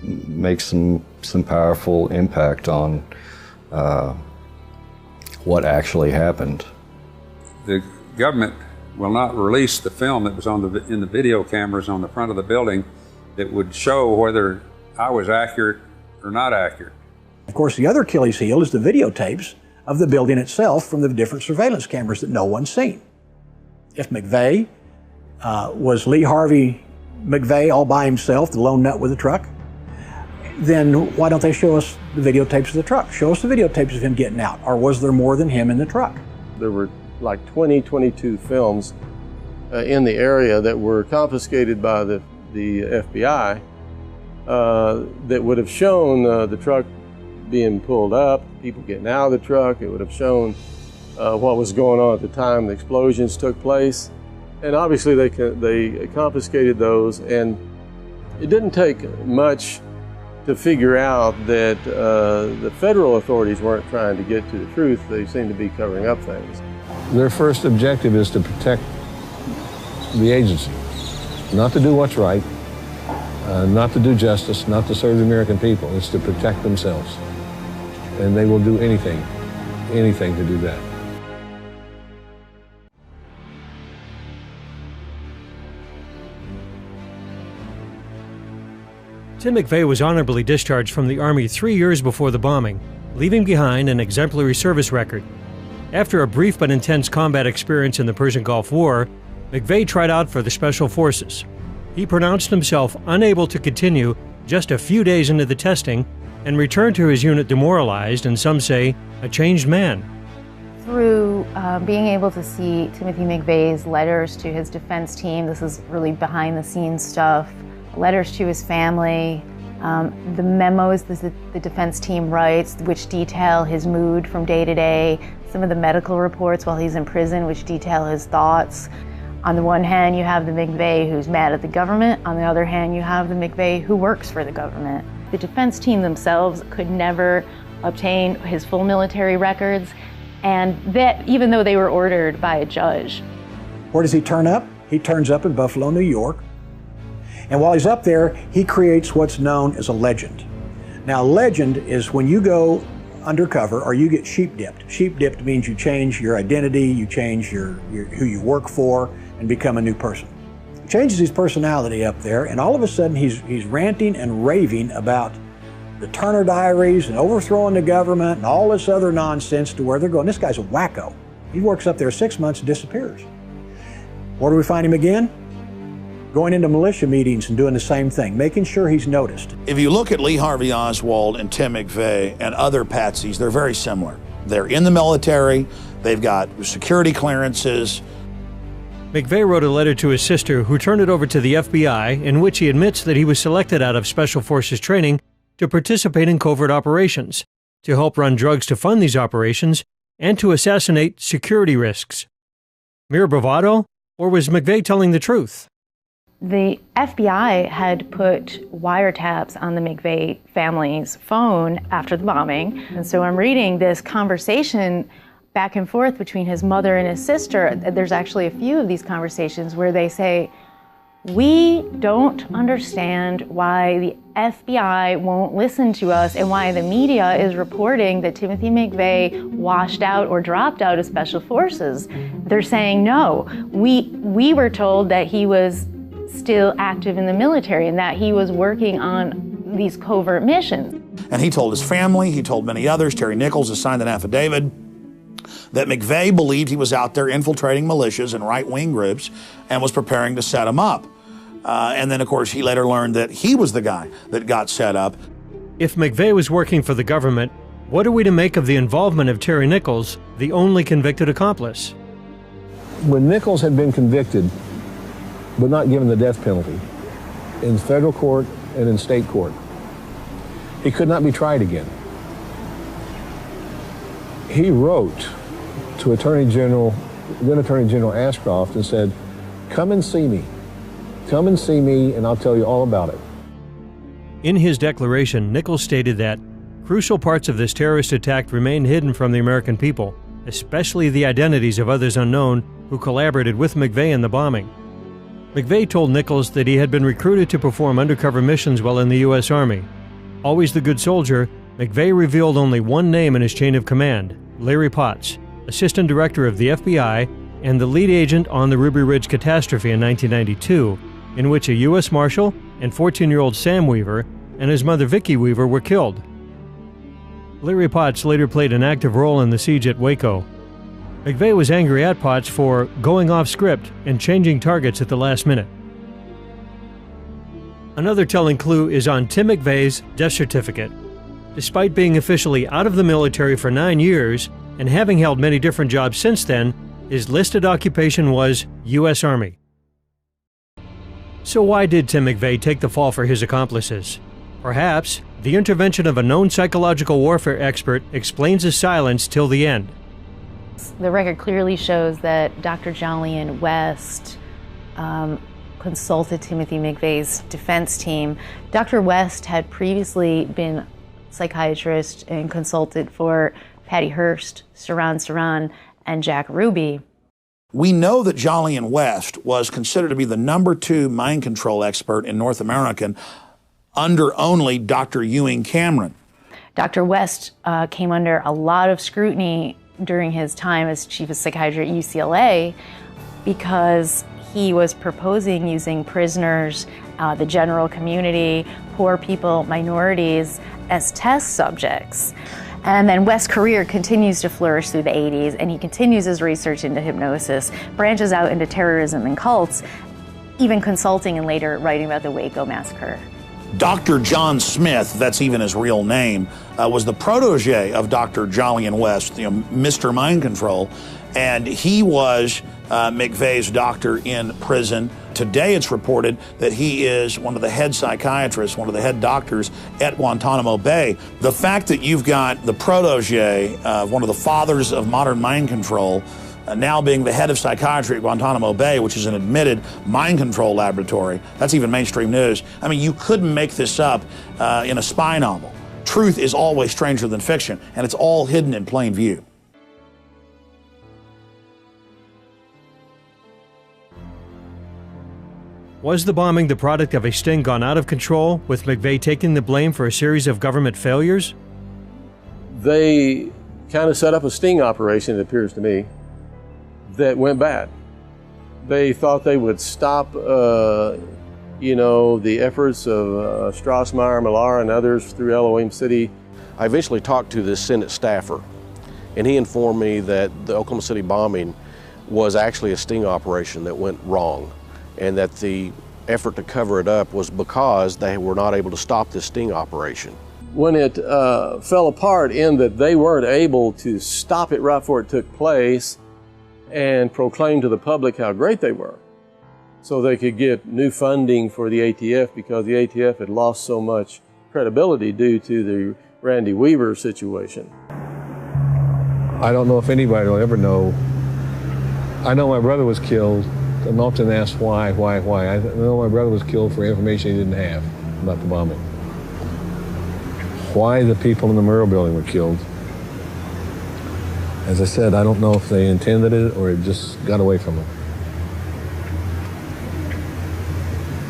S12: make some powerful impact on what actually happened.
S16: The government will not release the film that was in the video cameras on the front of the building that would show whether I was accurate or not accurate.
S10: Of course, the other Achilles heel is the videotapes of the building itself from the different surveillance cameras that no one's seen. If McVeigh was Lee Harvey McVeigh all by himself, the lone nut with the truck, then why don't they show us the videotapes of the truck? Show us the videotapes of him getting out. Or was there more than him in the truck?
S15: There were like 22 films in the area that were confiscated by the FBI that would have shown the truck being pulled up, people getting out of the truck. It would have shown what was going on at the time the explosions took place. And obviously they confiscated those, and it didn't take much to figure out that the federal authorities weren't trying to get to the truth. They seemed to be covering up things.
S5: Their first objective is to protect the agency, not to do what's right, not to do justice, not to serve the American people. It's to protect themselves. And they will do anything to do that.
S3: Tim McVeigh was honorably discharged from the Army 3 years before the bombing, leaving behind an exemplary service record. After a brief but intense combat experience in the Persian Gulf War, McVeigh tried out for the Special Forces. He pronounced himself unable to continue just a few days into the testing and returned to his unit demoralized and, some say, a changed man.
S7: Through being able to see Timothy McVeigh's letters to his defense team, this is really behind-the-scenes stuff, letters to his family, the memos that the defense team writes, which detail his mood from day to day, some of the medical reports while he's in prison, which detail his thoughts. On the one hand, you have the McVeigh who's mad at the government. On the other hand, you have the McVeigh who works for the government. The defense team themselves could never obtain his full military records, and that even though they were ordered by a judge.
S10: Where does he turn up? He turns up in Buffalo, New York. And while he's up there, he creates what's known as a legend. Now, legend is when you go undercover or you get sheep-dipped. Sheep-dipped means you change your identity, you change who you work for, and become a new person. He changes his personality up there, and all of a sudden he's ranting and raving about the Turner Diaries and overthrowing the government and all this other nonsense to where they're going. This guy's a wacko. He works up there 6 months and disappears. Where do we find him again? Going into militia meetings and doing the same thing, making sure he's noticed.
S13: If you look at Lee Harvey Oswald and Tim McVeigh and other patsies, they're very similar. They're in the military, they've got security clearances.
S3: McVeigh wrote a letter to his sister, who turned it over to the FBI, in which he admits that he was selected out of Special Forces training to participate in covert operations, to help run drugs to fund these operations, and to assassinate security risks. Mere bravado? Or was McVeigh telling the truth?
S7: The FBI had put wiretaps on the McVeigh family's phone after the bombing. And so I'm reading this conversation back and forth between his mother and his sister. There's actually a few of these conversations where they say, "We don't understand why the FBI won't listen to us and why the media is reporting that Timothy McVeigh washed out or dropped out of Special Forces." They're saying, no, we were told that he was still active in the military and that he was working on these covert missions.
S13: And he told his family, he told many others, Terry Nichols has signed an affidavit, that McVeigh believed he was out there infiltrating militias and right-wing groups and was preparing to set them up. And then, of course, he later learned that he was the guy that got set up.
S3: If McVeigh was working for the government, what are we to make of the involvement of Terry Nichols, the only convicted accomplice?
S5: When Nichols had been convicted, but not given the death penalty, in federal court and in state court, he could not be tried again. He wrote to then Attorney General Ashcroft and said, "Come and see me. Come and see me and I'll tell you all about it."
S3: In his declaration, Nichols stated that crucial parts of this terrorist attack remain hidden from the American people, especially the identities of others unknown who collaborated with McVeigh in the bombing. McVeigh told Nichols that he had been recruited to perform undercover missions while in the U.S. Army. Always the good soldier, McVeigh revealed only one name in his chain of command, Larry Potts, Assistant Director of the FBI and the lead agent on the Ruby Ridge catastrophe in 1992, in which a U.S. Marshal and 14-year-old Sam Weaver and his mother Vicki Weaver were killed. Larry Potts later played an active role in the siege at Waco. McVeigh was angry at Potts for going off script and changing targets at the last minute. Another telling clue is on Tim McVeigh's death certificate. Despite being officially out of the military for 9 years and having held many different jobs since then, his listed occupation was U.S. Army. So why did Tim McVeigh take the fall for his accomplices? Perhaps the intervention of a known psychological warfare expert explains his silence till the end.
S7: The record clearly shows that Dr. Jolyon West consulted Timothy McVeigh's defense team. Dr. West had previously been a psychiatrist and consulted for Patty Hearst, Saran, and Jack Ruby.
S13: We know that Jolyon West was considered to be the #2 mind control expert in North America under only Dr. Ewing Cameron.
S7: Dr. West came under a lot of scrutiny during his time as chief of psychiatry at UCLA because he was proposing using prisoners, the general community, poor people, minorities as test subjects. And then West's career continues to flourish through the 80s, and he continues his research into hypnosis, branches out into terrorism and cults, even consulting and later writing about the Waco massacre.
S13: Dr. John Smith, that's even his real name, was the protege of Dr. Jolyon West, Mr. Mind Control, and he was McVeigh's doctor in prison. Today it's reported that he is one of the head psychiatrists, one of the head doctors at Guantanamo Bay. The fact that you've got the protege of one of the fathers of modern mind control now being the head of psychiatry at Guantanamo Bay, which is an admitted mind control laboratory, that's even mainstream news. I mean, you couldn't make this up in a spy novel. Truth is always stranger than fiction, and it's all hidden in plain view.
S3: Was the bombing the product of a sting gone out of control, with McVeigh taking the blame for a series of government failures?
S15: They kind of set up a sting operation, it appears to me, that went bad. They thought they would stop, the efforts of Strassmeyer, Millar, and others through Elohim City.
S2: I eventually talked to this Senate staffer, and he informed me that the Oklahoma City bombing was actually a sting operation that went wrong, and that the effort to cover it up was because they were not able to stop this sting operation.
S15: When it fell apart in that they weren't able to stop it right before it took place and proclaim to the public how great they were, so they could get new funding for the ATF, because the ATF had lost so much credibility due to the Randy Weaver situation.
S5: I don't know if anybody will ever know I know my brother was killed. I'm often asked why. I know my brother was killed for information he didn't have about the bombing. Why the people in the Murrah building were killed, as I said, I don't know if they intended it or it just got away from them.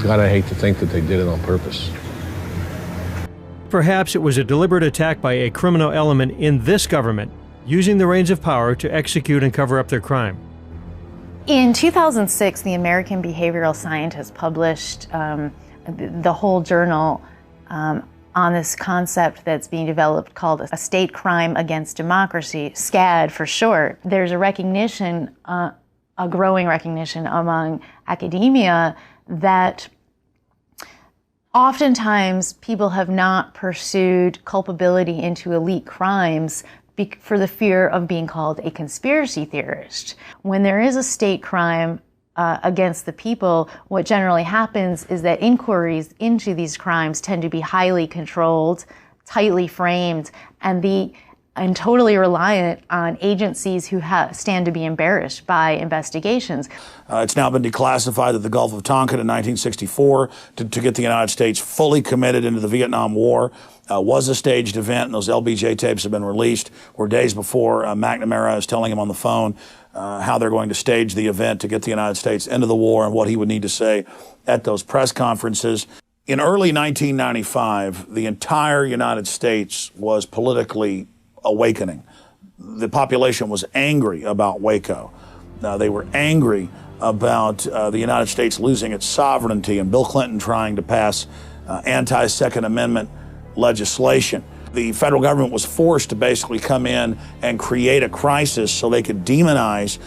S5: God, I hate to think that they did it on purpose.
S3: Perhaps it was a deliberate attack by a criminal element in this government, using the reins of power to execute and cover up their crime.
S7: In 2006, the American behavioral scientist published the whole journal on this concept that's being developed called a state crime against democracy, SCAD for short. There's a recognition, a growing recognition among academia that oftentimes people have not pursued culpability into elite crimes for the fear of being called a conspiracy theorist. When there is a state crime against the people, what generally happens is that inquiries into these crimes tend to be highly controlled, tightly framed, and totally reliant on agencies who stand to be embarrassed by investigations.
S13: It's now been declassified that the Gulf of Tonkin in 1964 to get the United States fully committed into the Vietnam War was a staged event, and those LBJ tapes have been released, where days before McNamara is telling him on the phone how they're going to stage the event to get the United States into the war and what he would need to say at those press conferences. In early 1995, the entire United States was politically awakening. The population was angry about Waco. They were angry about the United States losing its sovereignty and Bill Clinton trying to pass anti-Second Amendment legislation. The federal government was forced to basically come in and create a crisis so they could demonize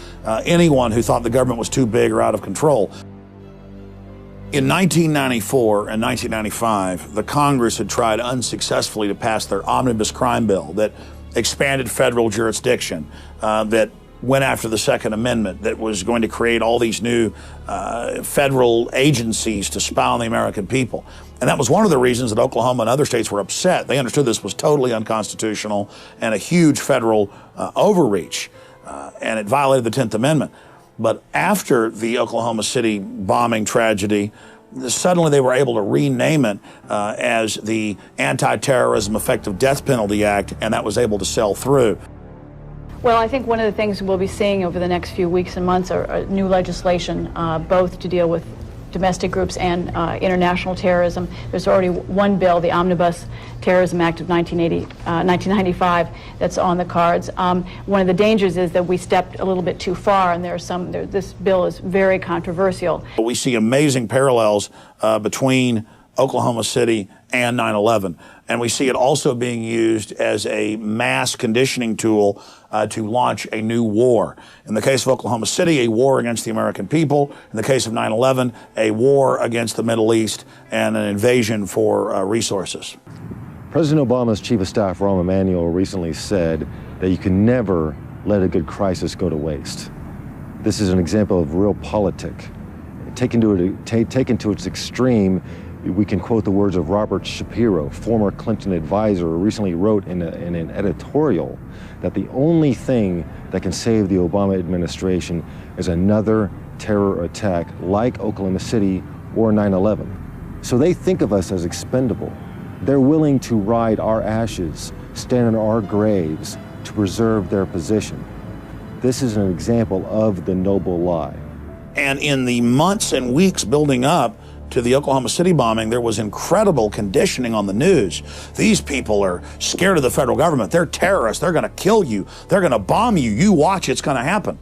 S13: anyone who thought the government was too big or out of control. In 1994 and 1995, the Congress had tried unsuccessfully to pass their omnibus crime bill that expanded federal jurisdiction, that went after the Second Amendment, that was going to create all these new federal agencies to spy on the American people. And that was one of the reasons that Oklahoma and other states were upset. They understood this was totally unconstitutional and a huge federal overreach, and it violated the 10th Amendment. But after the Oklahoma City bombing tragedy, suddenly they were able to rename it as the Anti-Terrorism Effective Death Penalty Act, and that was able to sell through.
S14: Well, I think one of the things we'll be seeing over the next few weeks and months are new legislation, both to deal with domestic groups and international terrorism. There's already one bill, the Omnibus Terrorism Act of 1995, that's on the cards. One of the dangers is that we stepped a little bit too far, and this bill is very controversial.
S13: We see amazing parallels between Oklahoma City and 9/11. And we see it also being used as a mass conditioning tool to launch a new war. In the case of Oklahoma City, a war against the American people. In the case of 9/11, a war against the Middle East and an invasion for resources.
S17: President Obama's Chief of Staff, Rahm Emanuel, recently said that you can never let a good crisis go to waste. This is an example of realpolitik. Taken to its extreme, we can quote the words of Robert Shapiro, former Clinton advisor, who recently wrote in an editorial that the only thing that can save the Obama administration is another terror attack like Oklahoma City or 9/11. So they think of us as expendable. They're willing to ride our ashes, stand in our graves to preserve their position. This is an example of the noble lie.
S13: And in the months and weeks building up to the Oklahoma City bombing, there was incredible conditioning on the news. These people are scared of the federal government. They're terrorists. They're going to kill you. They're going to bomb you. You watch, it's going to happen.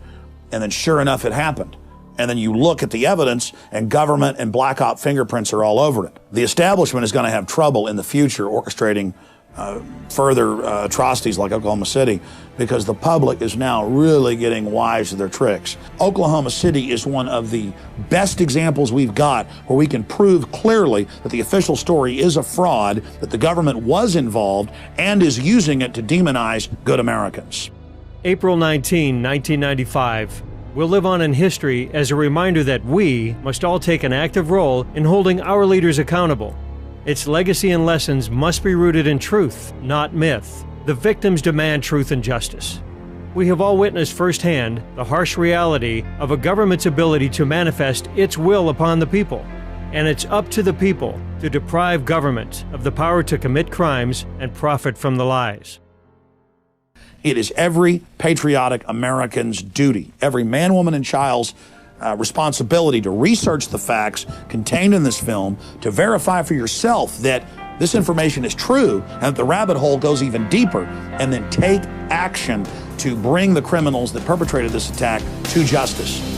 S13: And then sure enough, it happened. And then you look at the evidence, and government and black op fingerprints are all over it. The establishment is going to have trouble in the future orchestrating further atrocities like Oklahoma City, because the public is now really getting wise to their tricks. Oklahoma City is one of the best examples we've got where we can prove clearly that the official story is a fraud, that the government was involved and is using it to demonize good Americans.
S3: April 19, 1995 will live on in history as a reminder that we must all take an active role in holding our leaders accountable. Its legacy and lessons must be rooted in truth, not myth. The victims demand truth and justice. We have all witnessed firsthand the harsh reality of a government's ability to manifest its will upon the people. And it's up to the people to deprive government of the power to commit crimes and profit from the lies.
S13: It is every patriotic American's duty, every man, woman, and child's responsibility to research the facts contained in this film, to verify for yourself that this information is true and that the rabbit hole goes even deeper, and then take action to bring the criminals that perpetrated this attack to justice.